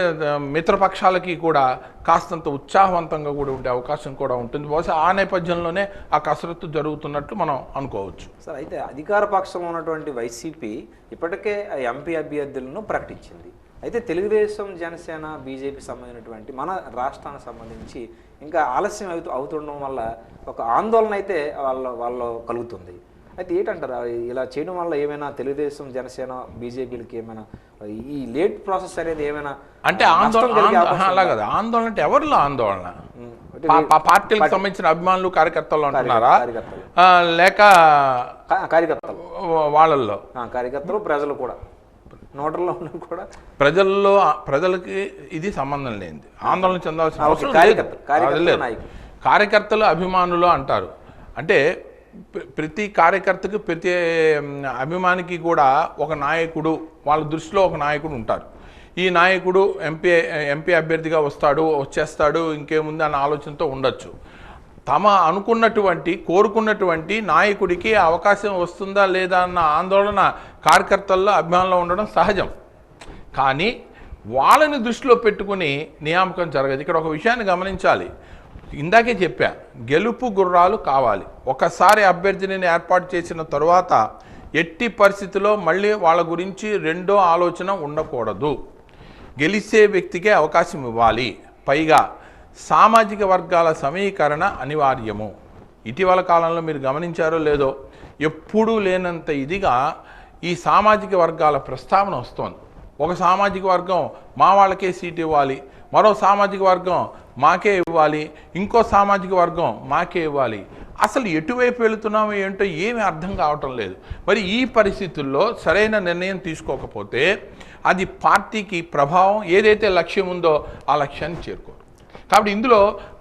మిత్రపక్షాలకి కూడా కాస్తంత ఉత్సాహవంతంగా కూడా ఉండే అవకాశం కూడా ఉంటుంది. బహుశా ఆ నేపథ్యంలోనే ఆ కసరత్తు జరుగుతున్నట్టు మనం అనుకోవచ్చు. సార్, అయితే అధికార పక్షంలో ఉన్నటువంటి వైసీపీ ఇప్పటికే ఎంపీ అభ్యర్థులను ప్రకటించింది. అయితే తెలుగుదేశం, జనసేన, బీజేపీ సంబంధించినటువంటి మన రాష్ట్రానికి సంబంధించి ఇంకా ఆలస్యం అవుతుండడం వల్ల ఒక ఆందోళన అయితే వాళ్ళలో కలుగుతుంది. అయితే ఏంటంటారు, ఇలా చేయడం వల్ల ఏమైనా తెలుగుదేశం, జనసేన, బీజేపీలకి ఏమైనా ఈ లేట్ ప్రాసెస్ అనేది ఏమైనా అంటే అలా కదా ఆందోళన అంటే ఎవరిలో ఆందోళన? పార్టీలకు సంబంధించిన అభిమానులు, కార్యకర్తలు అంటున్నారా, లేక కార్యకర్తలు వాళ్ళల్లో? కార్యకర్తలు, ప్రజలు కూడా, నోటర్లో ఉన్న కూడా ప్రజలకి ఇది సంబంధం లేనిది, ఆందోళన చెందాల్సిన అవసరం లేదు. కార్యకర్తలు, అభిమానులు అంటారు. అంటే ప్రతి కార్యకర్తకు, ప్రతి అభిమానికి కూడా ఒక నాయకుడు, వాళ్ళ దృష్టిలో ఒక నాయకుడు ఉంటారు. ఈ నాయకుడు ఎంపీ అభ్యర్థిగా వచ్చేస్తాడు, ఇంకేముంది అన్న ఆలోచనతో ఉండొచ్చు. తమ అనుకున్నటువంటి, కోరుకున్నటువంటి నాయకుడికి అవకాశం వస్తుందా లేదా అన్న ఆందోళన కార్యకర్తల్లో, అభిమానుల్లో ఉండడం సహజం. కానీ వాళ్ళని దృష్టిలో పెట్టుకుని నియామకం జరగదు. ఇక్కడ ఒక విషయాన్ని గమనించాలి. ఇందాకే చెప్పా, గెలుపు గుర్రాలు కావాలి. ఒకసారి అభ్యర్థిని ఏర్పాటు చేసిన తరువాత ఎట్టి పరిస్థితిలో మళ్ళీ వాళ్ళ గురించి రెండో ఆలోచన ఉండకూడదు. గెలిచే వ్యక్తికే అవకాశం ఇవ్వాలి. పైగా సామాజిక వర్గాల సమీకరణ అనివార్యము. ఇటీవల కాలంలో మీరు గమనించారో లేదో, ఎప్పుడూ లేనంత ఇదిగా ఈ సామాజిక వర్గాల ప్రస్తావన వస్తోంది. ఒక సామాజిక వర్గం మా వాళ్ళకే సీట్ ఇవ్వాలి, మరో సామాజిక వర్గం మాకే ఇవ్వాలి, ఇంకో సామాజిక వర్గం మాకే ఇవ్వాలి. అసలు ఎటువైపు వెళుతున్నామో ఏంటో ఏమీ అర్థం కావటం లేదు. మరి ఈ పరిస్థితుల్లో సరైన నిర్ణయం తీసుకోకపోతే అది పార్టీకి ప్రభావం, ఏదైతే లక్ష్యం ఉందో ఆ లక్ష్యాన్ని చేరుకోరు. కాబట్టి ఇందులో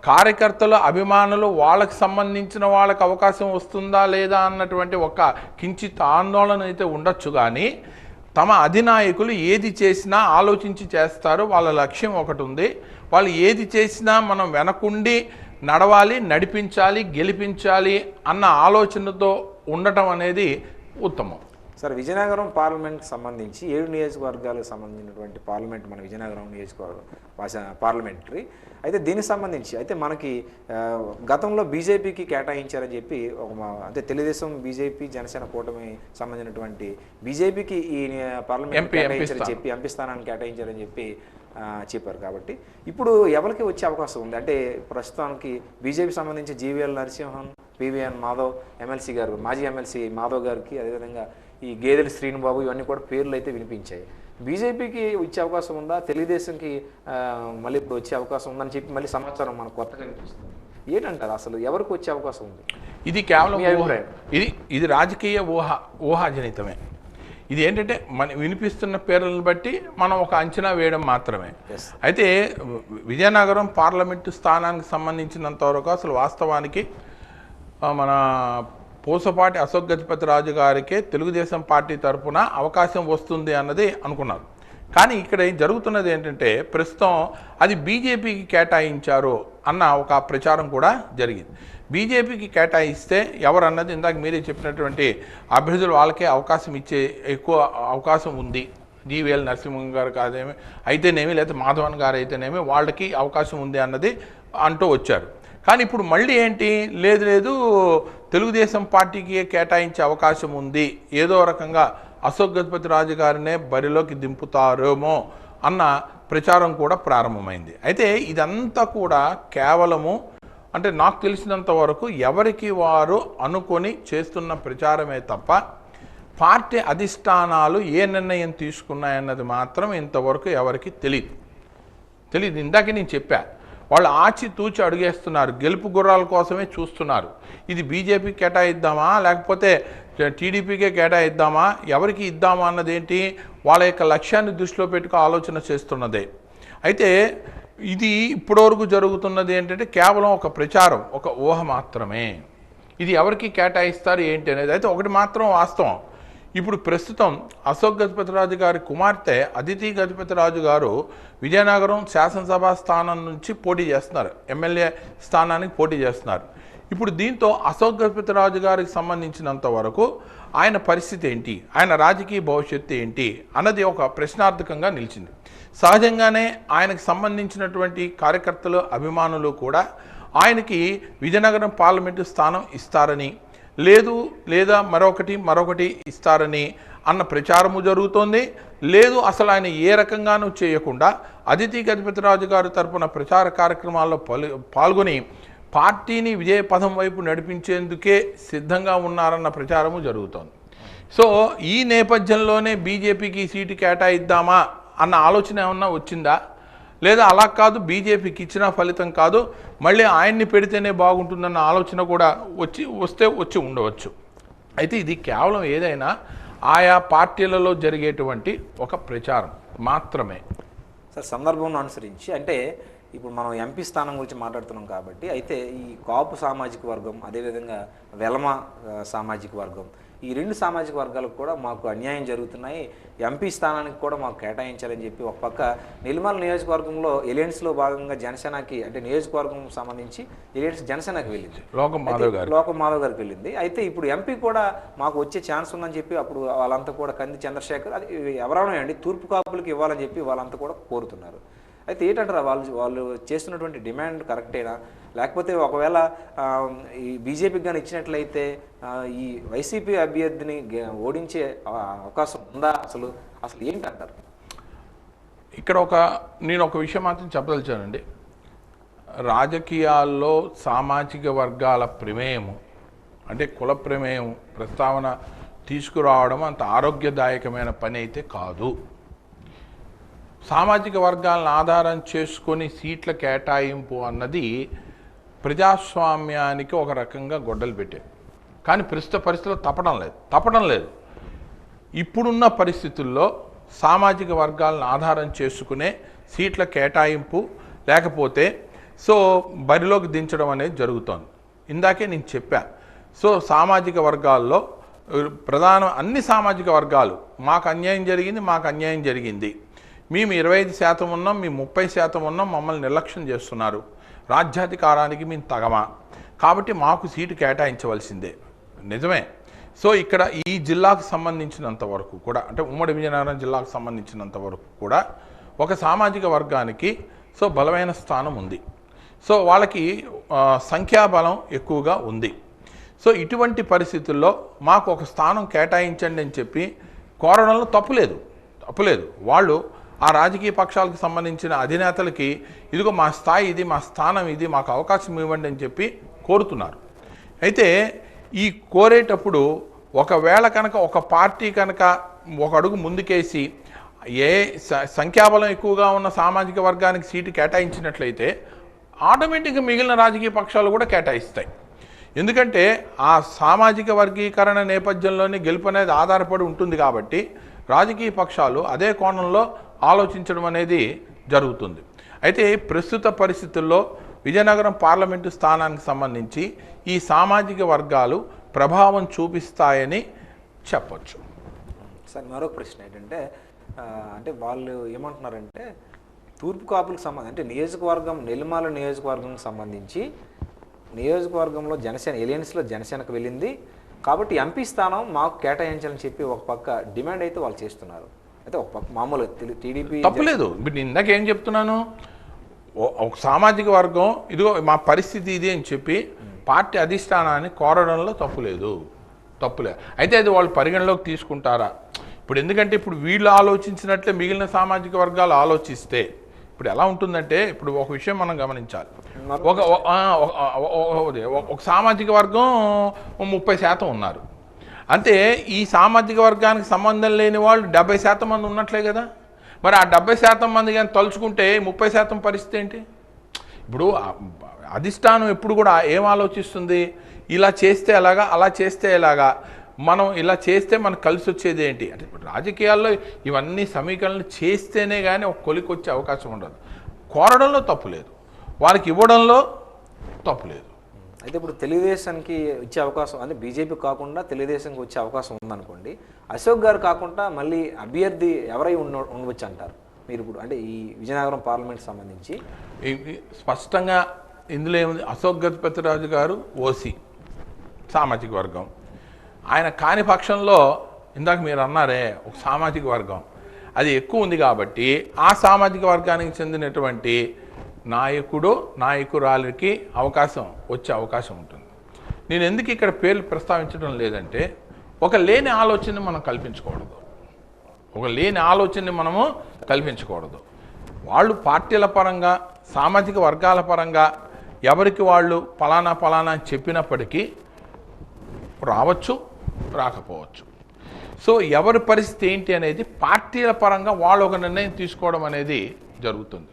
కార్యకర్తలు, అభిమానులు, వాళ్ళకి సంబంధించిన వాళ్ళకి అవకాశం వస్తుందా లేదా అన్నటువంటి ఒక కించిత్ ఆందోళన అయితే ఉండొచ్చు. కానీ తమ అధినాయకులు ఏది చేసినా ఆలోచించి చేస్తారు. వాళ్ళ లక్ష్యం ఒకటి ఉంది. వాళ్ళు ఏది చేసినా మనం వెనకుండి నడవాలి, నడిపించాలి, గెలిపించాలి అన్న ఆలోచనతో ఉండటం అనేది ఉత్తమం. సార్, విజయనగరం పార్లమెంట్కి సంబంధించి 7 నియోజకవర్గాలకు సంబంధించినటువంటి పార్లమెంట్ మన విజయనగరం నియోజకవర్గం పార్లమెంటరీ. అయితే దీనికి సంబంధించి అయితే మనకి గతంలో బీజేపీకి కేటాయించారని చెప్పి అంటే తెలుగుదేశం, బీజేపీ, జనసేన కూటమి సంబంధించినటువంటి బీజేపీకి ఈ పార్లమెంట్ కేటాయించారని చెప్పి, ఎంపీ స్థానాన్ని కేటాయించారని చెప్పి చెప్పారు. కాబట్టి ఇప్పుడు ఎవరికి వచ్చే అవకాశం ఉంది అంటే ప్రస్తుతానికి బీజేపీ సంబంధించి జీవీఎల్ నరసింహన్, పివిఎన్ మాధవ్ ఎమ్మెల్సీ గారు, మాజీ ఎమ్మెల్సీ మాధవ్ గారికి, అదేవిధంగా ఈ గేదెల శ్రీనుబాబు, ఇవన్నీ కూడా పేర్లు అయితే వినిపించాయి. బీజేపీకి వచ్చే అవకాశం ఉందా, తెలుగుదేశంకి మళ్ళీ ఇప్పుడు వచ్చే అవకాశం ఉందని చెప్పి మళ్ళీ సమాచారం మనకు కొత్తగా వినిపిస్తుంది. ఏంటంటారు, అసలు ఎవరికి వచ్చే అవకాశం ఉంది? ఇది కేవలం ఇది రాజకీయ ఊహాజనితమే. ఇది ఏంటంటే మన వినిపిస్తున్న పేర్లను బట్టి మనం ఒక అంచనా వేయడం మాత్రమే. అయితే విజయనగరం పార్లమెంటు స్థానానికి సంబంధించినంత వరకు అసలు వాస్తవానికి మన పూసపాటి అశోక్ గజపతి రాజు గారికే తెలుగుదేశం పార్టీ తరఫున అవకాశం వస్తుంది అన్నది అనుకున్నారు. కానీ ఇక్కడ జరుగుతున్నది ఏంటంటే ప్రస్తుతం అది బీజేపీకి కేటాయించారు అన్న ఒక ప్రచారం కూడా జరిగింది. బీజేపీకి కేటాయిస్తే ఎవరన్నది ఇందాక మీరే చెప్పినటువంటి అభ్యర్థులు వాళ్ళకే అవకాశం ఇచ్చే ఎక్కువ అవకాశం ఉంది. జీవీఎల్ నరసింహన్ గారు అయితేనేమి, లేకపోతే మాధవన్ గారు అయితేనేమి వాళ్ళకి అవకాశం ఉంది అన్నది అంటూ వచ్చారు. కానీ ఇప్పుడు మళ్ళీ ఏంటి, లేదు తెలుగుదేశం పార్టీకి కేటాయించే అవకాశం ఉంది, ఏదో రకంగా అశోక్ గజపతి రాజు గారినే బరిలోకి దింపుతారేమో అన్న ప్రచారం కూడా ప్రారంభమైంది. అయితే ఇదంతా కూడా కేవలము అంటే నాకు తెలిసినంత వరకు ఎవరికి వారు అనుకొని చేస్తున్న ప్రచారమే తప్ప పార్టీ అధిష్టానాలు ఏ నిర్ణయం తీసుకున్నాయన్నది మాత్రం ఇంతవరకు ఎవరికి తెలియదు. ఇందాకే నేను చెప్పా, వాళ్ళు ఆచితూచి అడుగేస్తున్నారు, గెలుపు గుర్రాల కోసమే చూస్తున్నారు. ఇది బీజేపీకి కేటాయిద్దామా లేకపోతే టీడీపీకే కేటాయిద్దామా, ఎవరికి ఇద్దామా అన్నది ఏంటి వాళ్ళ యొక్క లక్ష్యాన్ని దృష్టిలో పెట్టుకు ఆలోచన చేస్తున్నదే. అయితే ఇది ఇప్పటివరకు జరుగుతున్నది ఏంటంటే కేవలం ఒక ప్రచారం, ఒక ఊహ మాత్రమే. ఇది ఎవరికి కేటాయిస్తారు ఏంటి అనేది. అయితే ఒకటి మాత్రం వాస్తవం, ఇప్పుడు ప్రస్తుతం అశోక్ గజపతిరాజు గారి కుమార్తె అదితి గజపతిరాజు గారు విజయనగరం శాసనసభ స్థానం నుంచి పోటీ చేస్తున్నారు, ఎమ్మెల్యే స్థానానికి పోటీ చేస్తున్నారు. ఇప్పుడు దీంతో అశోక్ గజపతిరాజు గారికి సంబంధించినంత వరకు ఆయన పరిస్థితి ఏంటి, ఆయన రాజకీయ భవిష్యత్తు ఏంటి అన్నది ఒక ప్రశ్నార్థకంగా నిలిచింది. సహజంగానే ఆయనకు సంబంధించినటువంటి కార్యకర్తలు, అభిమానులు కూడా ఆయనకి విజయనగరం పార్లమెంటు స్థానం ఇస్తారని, లేదా మరొకటి ఇస్తారని అన్న ప్రచారము జరుగుతోంది. లేదు, అసలు ఆయన ఏ రకంగానూ చేయకుండా అదితి గజపతిరాజు గారి తరపున ప్రచార కార్యక్రమాల్లో పాల్గొని పార్టీని విజయ పథం వైపు నడిపించేందుకే సిద్ధంగా ఉన్నారన్న ప్రచారము జరుగుతోంది. సో ఈ నేపథ్యంలోనే బీజేపీకి సీటు కేటాయిద్దామా అన్న ఆలోచన ఏమన్నా వచ్చిందా, లేదా అలా కాదు బీజేపీకి ఇచ్చిన ఫలితం కాదు మళ్ళీ ఆయన్ని పెడితేనే బాగుంటుందన్న ఆలోచన కూడా వచ్చి ఉండవచ్చు. అయితే ఇది కేవలం ఏదైనా ఆయా పార్టీలలో జరిగేటువంటి ఒక ప్రచారం మాత్రమే. సార్, సందర్భంను అనుసరించి అంటే ఇప్పుడు మనం ఎంపీ స్థానం గురించి మాట్లాడుతున్నాం కాబట్టి, అయితే ఈ కాపు సామాజిక వర్గం, అదేవిధంగా వెలమ సామాజిక వర్గం, ఈ రెండు సామాజిక వర్గాలకు కూడా మాకు అన్యాయం జరుగుతున్నాయి, ఎంపీ స్థానానికి కూడా మాకు కేటాయించాలని చెప్పి ఒక పక్క నెల్లిమర్ల నియోజకవర్గంలో ఎలియన్స్లో భాగంగా జనసేనకి, అంటే నియోజకవర్గం సంబంధించి ఎలియన్స్ జనసేనకి వెళ్ళింది, లోకం మాధవ్ గారికి వెళ్ళింది. అయితే ఇప్పుడు ఎంపీ కూడా మాకు వచ్చే ఛాన్స్ ఉందని చెప్పి అప్పుడు వాళ్ళంతా కూడా కంది చంద్రశేఖర్, అది ఎవరైనా అండి తూర్పు కాపులకు ఇవ్వాలని చెప్పి వాళ్ళంతా కూడా కోరుతున్నారు. అయితే ఏంటంటారా, వాళ్ళు చేస్తున్నటువంటి డిమాండ్ కరెక్టేనా, లేకపోతే ఒకవేళ ఈ బీజేపీకి కానీ ఇచ్చినట్లయితే ఈ వైసీపీ అభ్యర్థిని ఓడించే అవకాశం ఉందా, అసలు ఏంటంటారు? ఇక్కడ నేను ఒక విషయం మాత్రం చెప్పదలిచానండి. రాజకీయాల్లో సామాజిక వర్గాల ప్రమేయము, అంటే కుల ప్రమేయం ప్రస్తావన తీసుకురావడం అంత ఆరోగ్యదాయకమైన పని అయితే కాదు. సామాజిక వర్గాలను ఆధారం చేసుకొని సీట్ల కేటాయింపు అన్నది ప్రజాస్వామ్యానికి ఒక రకంగా గొడ్డలు పెట్టేది. కానీ ప్రస్తుత పరిస్థితుల్లో తప్పడం లేదు. ఇప్పుడున్న పరిస్థితుల్లో సామాజిక వర్గాలను ఆధారం చేసుకునే సీట్ల కేటాయింపు లేకపోతే బరిలోకి దించడం అనేది జరుగుతోంది. ఇందాకే నేను చెప్పా. సామాజిక వర్గాల్లో అన్ని సామాజిక వర్గాలు మాకు అన్యాయం జరిగింది, మేము 25% ఉన్నాం, మేము 30% ఉన్నాం, మమ్మల్ని నిర్లక్ష్యం చేస్తున్నారు, రాజ్యాధికారానికి మేము తగమా, కాబట్టి మాకు సీటు కేటాయించవలసిందే. నిజమే. ఇక్కడ ఈ జిల్లాకు సంబంధించినంత వరకు కూడా, అంటే ఉమ్మడి విజయనగరం జిల్లాకు సంబంధించినంత వరకు కూడా ఒక సామాజిక వర్గానికి బలమైన స్థానం ఉంది. వాళ్ళకి సంఖ్యాబలం ఎక్కువగా ఉంది. ఇటువంటి పరిస్థితుల్లో మాకు ఒక స్థానం కేటాయించండి అని చెప్పి కోరడంలో తప్పులేదు. వాళ్ళు ఆ రాజకీయ పక్షాలకు సంబంధించిన అధినేతలకి ఇదిగో మా స్థాయి ఇది, మా స్థానం ఇది, మాకు అవకాశం ఇవ్వండి అని చెప్పి కోరుతున్నారు. అయితే ఈ కోరేటప్పుడు ఒకవేళ కనుక ఒక పార్టీ కనుక ఒక అడుగు ముందుకేసి సంఖ్యాబలం ఎక్కువగా ఉన్న సామాజిక వర్గానికి సీటు కేటాయించినట్లయితే ఆటోమేటిక్గా మిగిలిన రాజకీయ పక్షాలు కూడా కేటాయిస్తాయి. ఎందుకంటే ఆ సామాజిక వర్గీకరణ నేపథ్యంలోనే గెలుపు అనేది ఆధారపడి ఉంటుంది కాబట్టి రాజకీయ పక్షాలు అదే కోణంలో ఆలోచించడం అనేది జరుగుతుంది. అయితే ప్రస్తుత పరిస్థితుల్లో విజయనగరం పార్లమెంటు స్థానానికి సంబంధించి ఈ సామాజిక వర్గాలు ప్రభావం చూపిస్తాయని చెప్పొచ్చు. సార్, మరొక ప్రశ్న ఏంటంటే, అంటే వాళ్ళు ఏమంటున్నారంటే తూర్పు కాపులకు సంబంధించి, అంటే నియోజకవర్గం నెల్లిమర్ల నియోజకవర్గంకి సంబంధించి నియోజకవర్గంలో జనసేన ఎలియన్స్లో జనసేనకు వెళ్ళింది కాబట్టి ఎంపీ స్థానం మాకు కేటాయించాలని చెప్పి ఒక పక్క డిమాండ్ అయితే వాళ్ళు చేస్తున్నారు. అయితే ఒక పక్క మామూలు టీడీపీ తప్పులేదు. ఇప్పుడు ఇందాక ఏం చెప్తున్నాను, ఒక సామాజిక వర్గం ఇదిగో మా పరిస్థితి ఇది అని చెప్పి పార్టీ అధిష్టానాన్ని కోరడంలో తప్పులేదు. అయితే అది వాళ్ళు పరిగణలోకి తీసుకుంటారా? ఇప్పుడు ఎందుకంటే ఇప్పుడు వీళ్ళు ఆలోచించినట్లే మిగిలిన సామాజిక వర్గాలు ఆలోచిస్తే ఇప్పుడు ఎలా ఉంటుందంటే, ఇప్పుడు ఒక విషయం మనం గమనించాలి. ఒక సామాజిక వర్గం 30% ఉన్నారు. అంటే ఈ సామాజిక వర్గానికి సంబంధం లేని వాళ్ళు 70% మంది ఉన్నట్లే కదా. మరి ఆ 70% మంది కానీ తలుచుకుంటే 30% పరిస్థితి ఏంటి? ఇప్పుడు అధిష్టానం ఎప్పుడు కూడా ఏం ఆలోచిస్తుంది, ఇలా చేస్తే ఎలాగా, అలా చేస్తే ఎలాగా, మనం ఇలా చేస్తే మనకు కలిసి వచ్చేది ఏంటి అంటే, ఇప్పుడు రాజకీయాల్లో ఇవన్నీ సమీకరణలు చేస్తేనే కానీ ఒక కొలికి వచ్చే అవకాశం ఉండదు. కోరడంలో తప్పు లేదు, వాళ్ళకి ఇవ్వడంలో తప్పు లేదు. అయితే ఇప్పుడు తెలుగుదేశానికి ఇచ్చే అవకాశం అంటే బీజేపీ కాకుండా తెలుగుదేశంకి వచ్చే అవకాశం ఉందనుకోండి, అశోక్ గారు కాకుండా మళ్ళీ అభ్యర్థి ఎవరై ఉండవచ్చు అంటారు మీరు ఇప్పుడు? అంటే ఈ విజయనగరం పార్లమెంట్ సంబంధించి స్పష్టంగా ఇందులో ఏముంది, అశోక్ గజపతిరాజు గారు ఓసీ సామాజిక వర్గం, ఆయన కాని పక్షంలో ఇందాక మీరు అన్నారే ఒక సామాజిక వర్గం అది ఎక్కువ ఉంది కాబట్టి ఆ సామాజిక వర్గానికి చెందినటువంటి నాయకురాలికి వచ్చే అవకాశం ఉంటుంది. నేను ఎందుకు ఇక్కడ పేర్లు ప్రస్తావించడం లేదంటే ఒక లేని ఆలోచనని మనం కల్పించకూడదు. వాళ్ళు పార్టీల పరంగా సామాజిక వర్గాల పరంగా ఎవరికి వాళ్ళు పలానా అని చెప్పినప్పటికీ రావచ్చు, రాకపోవచ్చు. సో ఎవరి పరిస్థితి ఏంటి అనేది పార్టీల పరంగా వాళ్ళు ఒక నిర్ణయం తీసుకోవడం అనేది జరుగుతుంది.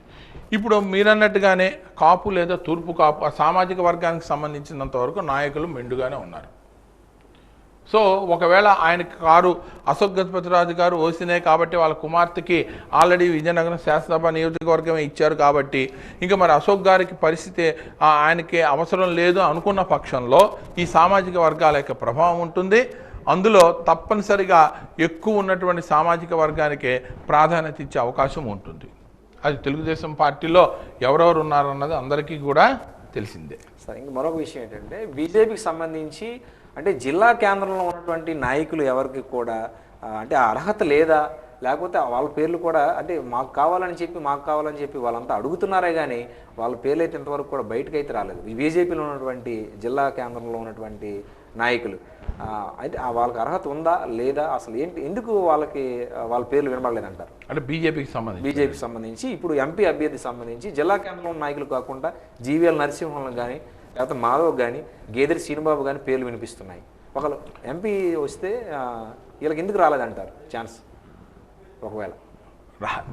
ఇప్పుడు మీరన్నట్టుగానే కాపు లేదా తూర్పు కాపు ఆ సామాజిక వర్గానికి సంబంధించినంత వరకు నాయకులు మెండుగానే ఉన్నారు. సో ఒకవేళ ఆయనకి కారు అశోక్ గజపతిరాజు గారు ఓసినే కాబట్టి వాళ్ళ కుమార్తెకి ఆల్రెడీ విజయనగరం శాసనసభ నియోజకవర్గమే ఇచ్చారు కాబట్టి ఇంకా మరి అశోక్ గారికి పరిస్థితి ఆయనకి అవసరం లేదు అనుకున్న పక్షంలో ఈ సామాజిక వర్గాల యొక్క ప్రభావం ఉంటుంది. అందులో తప్పనిసరిగా ఎక్కువ ఉన్నటువంటి సామాజిక వర్గానికే ప్రాధాన్యత ఇచ్చే అవకాశం ఉంటుంది. అది తెలుగుదేశం పార్టీలో ఎవరెవరు ఉన్నారన్నది అందరికీ కూడా తెలిసిందే. సరే, ఇంక మరొక విషయం ఏంటంటే బీజేపీకి సంబంధించి అంటే జిల్లా కేంద్రంలో ఉన్నటువంటి నాయకులు ఎవరికి కూడా అంటే అర్హత లేదా, లేకపోతే వాళ్ళ పేర్లు కూడా అంటే మాకు కావాలని చెప్పి వాళ్ళంతా అడుగుతున్నారే కానీ వాళ్ళ పేర్లు అయితే ఇంతవరకు కూడా బయటకు అయితే రాలేదు. ఈ బీజేపీలో ఉన్నటువంటి జిల్లా కేంద్రంలో ఉన్నటువంటి నాయకులు అయితే వాళ్ళకి అర్హత ఉందా లేదా, అసలు ఏంటి, ఎందుకు వాళ్ళ పేర్లు వినబడలేదంటారు? అంటే బీజేపీకి సంబంధించి ఇప్పుడు ఎంపీ అభ్యర్థి సంబంధించి జిల్లా కేంద్రంలో ఉన్న నాయకులు కాకుండా జీవీఎల్ నరసింహన్ కానీ లేకపోతే మాధవ్ కానీ గేదెరి శ్రీనిబాబు కానీ పేర్లు వినిపిస్తున్నాయి. ఒకళ్ళు ఎంపీ వస్తే వీళ్ళకి ఎందుకు రాలేదంటారు ఛాన్స్? ఒకవేళ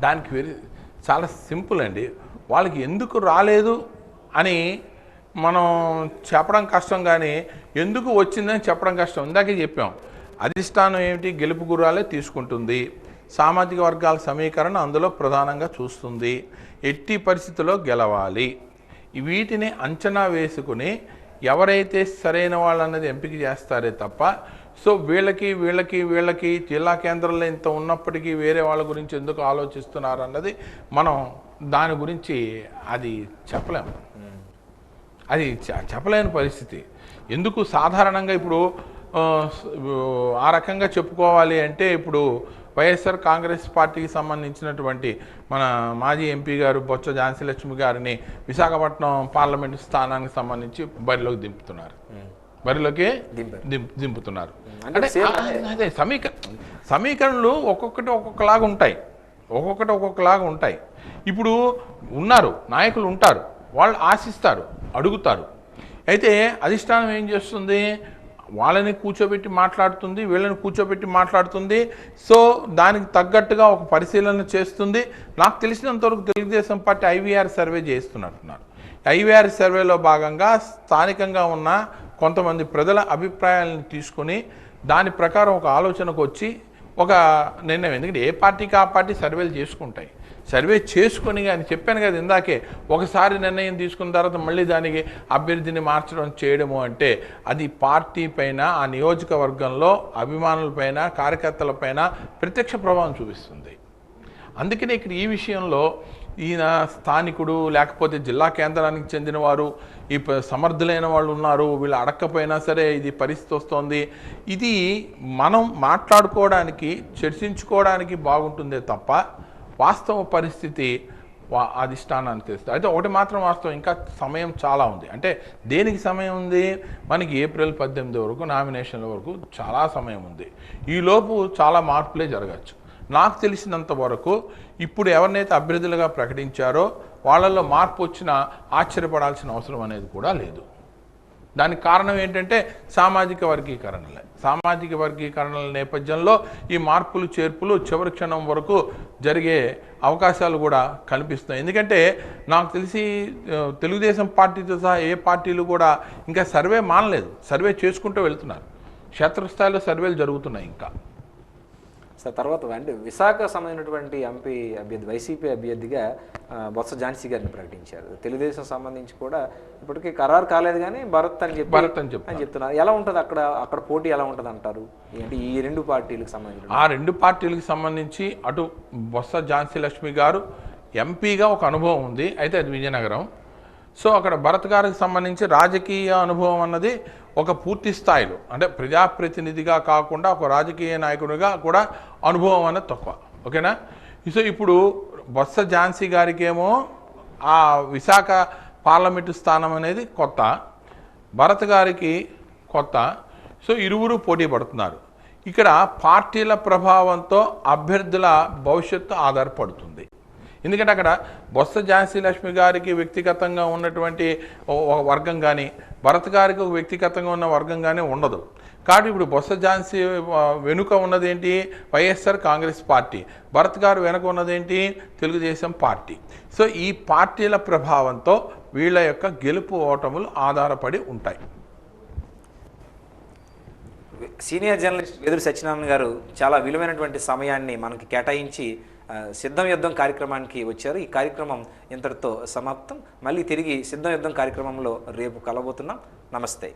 దానికి చాలా సింపుల్ అండి. వాళ్ళకి ఎందుకు రాలేదు అని మనం చెప్పడం కష్టం, కానీ ఎందుకు వచ్చిందని చెప్పడం కష్టం. ఇందాకే చెప్పాం, అధిష్టానం ఏమిటి, గెలుపు గుర్రాలే తీసుకుంటుంది, సామాజిక వర్గాల సమీకరణ అందులో ప్రధానంగా చూస్తుంది, ఎట్టి పరిస్థితుల్లో గెలవాలి. వీటిని అంచనా వేసుకుని ఎవరైతే సరైన వాళ్ళన్నది ఎంపిక చేస్తారే తప్ప సో వీళ్ళకి జిల్లా కేంద్రంలో ఇంత ఉన్నప్పటికీ వేరే వాళ్ళ గురించి ఎందుకు ఆలోచిస్తున్నారు అన్నది మనం దాని గురించి అది చెప్పలేము. అది చెప్పలేని పరిస్థితి. ఎందుకు సాధారణంగా ఇప్పుడు ఆ రకంగా చెప్పుకోవాలి అంటే ఇప్పుడు వైఎస్ఆర్ కాంగ్రెస్ పార్టీకి సంబంధించినటువంటి మన మాజీ ఎంపీ గారు బొత్స ఝాన్సీ లక్ష్మి గారిని విశాఖపట్నం పార్లమెంటు స్థానానికి సంబంధించి బరిలోకి దింపుతున్నారు. అంటే అదే సమీకరణలు ఒక్కొక్కలాగా ఉంటాయి. ఇప్పుడు నాయకులు ఉంటారు, వాళ్ళు ఆశిస్తారు, అడుగుతారు. అయితే అధిష్టానం ఏం చేస్తుంది, వాళ్ళని కూర్చోబెట్టి మాట్లాడుతుంది, వీళ్ళని కూర్చోబెట్టి మాట్లాడుతుంది. సో దానికి తగ్గట్టుగా ఒక పరిశీలన చేస్తుంది. నాకు తెలిసినంతవరకు తెలుగుదేశం పార్టీ ఐవీఆర్ సర్వే చేస్తున్నట్టున్నారు. ఐవీఆర్ సర్వేలో భాగంగా స్థానికంగా ఉన్న కొంతమంది ప్రజల అభిప్రాయాలను తీసుకొని దాని ప్రకారం ఒక ఆలోచనకు వచ్చి ఒక నిర్ణయం. ఎందుకంటే ఏ పార్టీకి ఆ పార్టీ సర్వేలు చేసుకుంటాయి. సర్వే చేసుకొని కానీ చెప్పాను కదా ఇందాకే, ఒకసారి నిర్ణయం తీసుకున్న తర్వాత మళ్ళీ దానికి అభ్యర్థిని మార్చడం చేయడము అంటే అది పార్టీ పైన, ఆ నియోజకవర్గంలో అభిమానులపైన, కార్యకర్తలపైన ప్రత్యక్ష ప్రభావం చూపిస్తుంది. అందుకనే ఇక్కడ ఈ విషయంలో ఈయన స్థానికుడు లేకపోతే జిల్లా కేంద్రానికి చెందినవారు, ఈ సమర్థులైన వాళ్ళు ఉన్నారు, వీళ్ళు అడక్కపోయినా సరే ఇది పరిస్థితి వస్తుంది. ఇది మనం మాట్లాడుకోవడానికి, చర్చించుకోవడానికి బాగుంటుందే తప్ప వాస్తవ పరిస్థితి అధిష్టానానికి తెలుస్తుంది. అయితే ఒకటి మాత్రం వాస్తవం, ఇంకా సమయం చాలా ఉంది. అంటే దేనికి సమయం ఉంది? మనకి ఏప్రిల్ 18 వరకు నామినేషన్ల వరకు చాలా సమయం ఉంది. ఈలోపు చాలా మార్పులే జరగచ్చు. నాకు తెలిసినంత వరకు ఇప్పుడు ఎవరినైతే అభ్యర్థులుగా ప్రకటించారో వాళ్ళల్లో మార్పు వచ్చినా ఆశ్చర్యపడాల్సిన అవసరం అనేది కూడా లేదు. దానికి కారణం ఏంటంటే సామాజిక వర్గీకరణల నేపథ్యంలో ఈ మార్పులు చేర్పులు చివరి క్షణం వరకు జరిగే అవకాశాలు కూడా కనిపిస్తున్నాయి. ఎందుకంటే నాకు తెలిసి తెలుగుదేశం పార్టీతో సహా ఏ పార్టీలు కూడా ఇంకా సర్వే మానలేదు, సర్వే చేసుకుంటూ వెళ్తున్నారు. క్షేత్రస్థాయిలో సర్వేలు జరుగుతున్నాయి ఇంకా. సార్ తర్వాత అంటే విశాఖ సంబంధించినటువంటి ఎంపీ అభ్యర్థి వైసీపీ అభ్యర్థిగా బొత్స ఝాన్సీ గారిని ప్రకటించారు. తెలుగుదేశం సంబంధించి కూడా ఇప్పటికీ ఖరారు కాలేదు కానీ భరత్ అని చెప్తున్నారు. ఎలా ఉంటుంది అక్కడ పోటీ ఎలా ఉంటుంది అంటారు? అంటే ఈ రెండు పార్టీలకు సంబంధించి ఆ రెండు పార్టీలకు సంబంధించి అటు బొత్స ఝాన్సీ లక్ష్మి గారు ఎంపీగా ఒక అనుభవం ఉంది, అయితే అది విజయనగరం. సో అక్కడ భరత్ గారికి సంబంధించి రాజకీయ అనుభవం అన్నది ఒక పూర్తి స్థాయిలో అంటే ప్రజాప్రతినిధిగా కాకుండా ఒక రాజకీయ నాయకుడిగా కూడా అనుభవం అన్నది తక్కువ. ఓకేనా? సో ఇప్పుడు బొత్స ఝాన్సీ గారికి ఏమో ఆ విశాఖ పార్లమెంటు స్థానం అనేది కొత్త, భరత్ గారికి కొత్త. సో ఇరువురు పోటీ పడుతున్నారు. ఇక్కడ పార్టీల ప్రభావంతో అభ్యర్థుల భవిష్యత్తు ఆధారపడుతుంది. ఎందుకంటే అక్కడ బొత్స ఝాన్సీ లక్ష్మి గారికి వ్యక్తిగతంగా ఉన్నటువంటి వర్గం కానీ భరత్ గారికి ఒక వ్యక్తిగతంగా ఉన్న వర్గం కానీ ఉండదు. కాబట్టి ఇప్పుడు బొత్స ఝాన్సీ వెనుక ఉన్నదేంటి? వైఎస్ఆర్ కాంగ్రెస్ పార్టీ. భరత్ గారు వెనుక ఉన్నదేంటి? తెలుగుదేశం పార్టీ. సో ఈ పార్టీల ప్రభావంతో వీళ్ళ యొక్క గెలుపు ఓటములు ఆధారపడి ఉంటాయి. సీనియర్ జర్నలిస్ట్ వెదురు సత్యనారాయణ గారు చాలా విలువైనటువంటి సమయాన్ని మనకి కేటాయించి సిద్ధం యుద్ధం కార్యక్రమానికి వచ్చారు. ఈ కార్యక్రమం ఇంతటితో సమాప్తం. మళ్ళీ తిరిగి సిద్ధం యుద్ధం కార్యక్రమంలో రేపు కలబోతున్నాం. నమస్తే.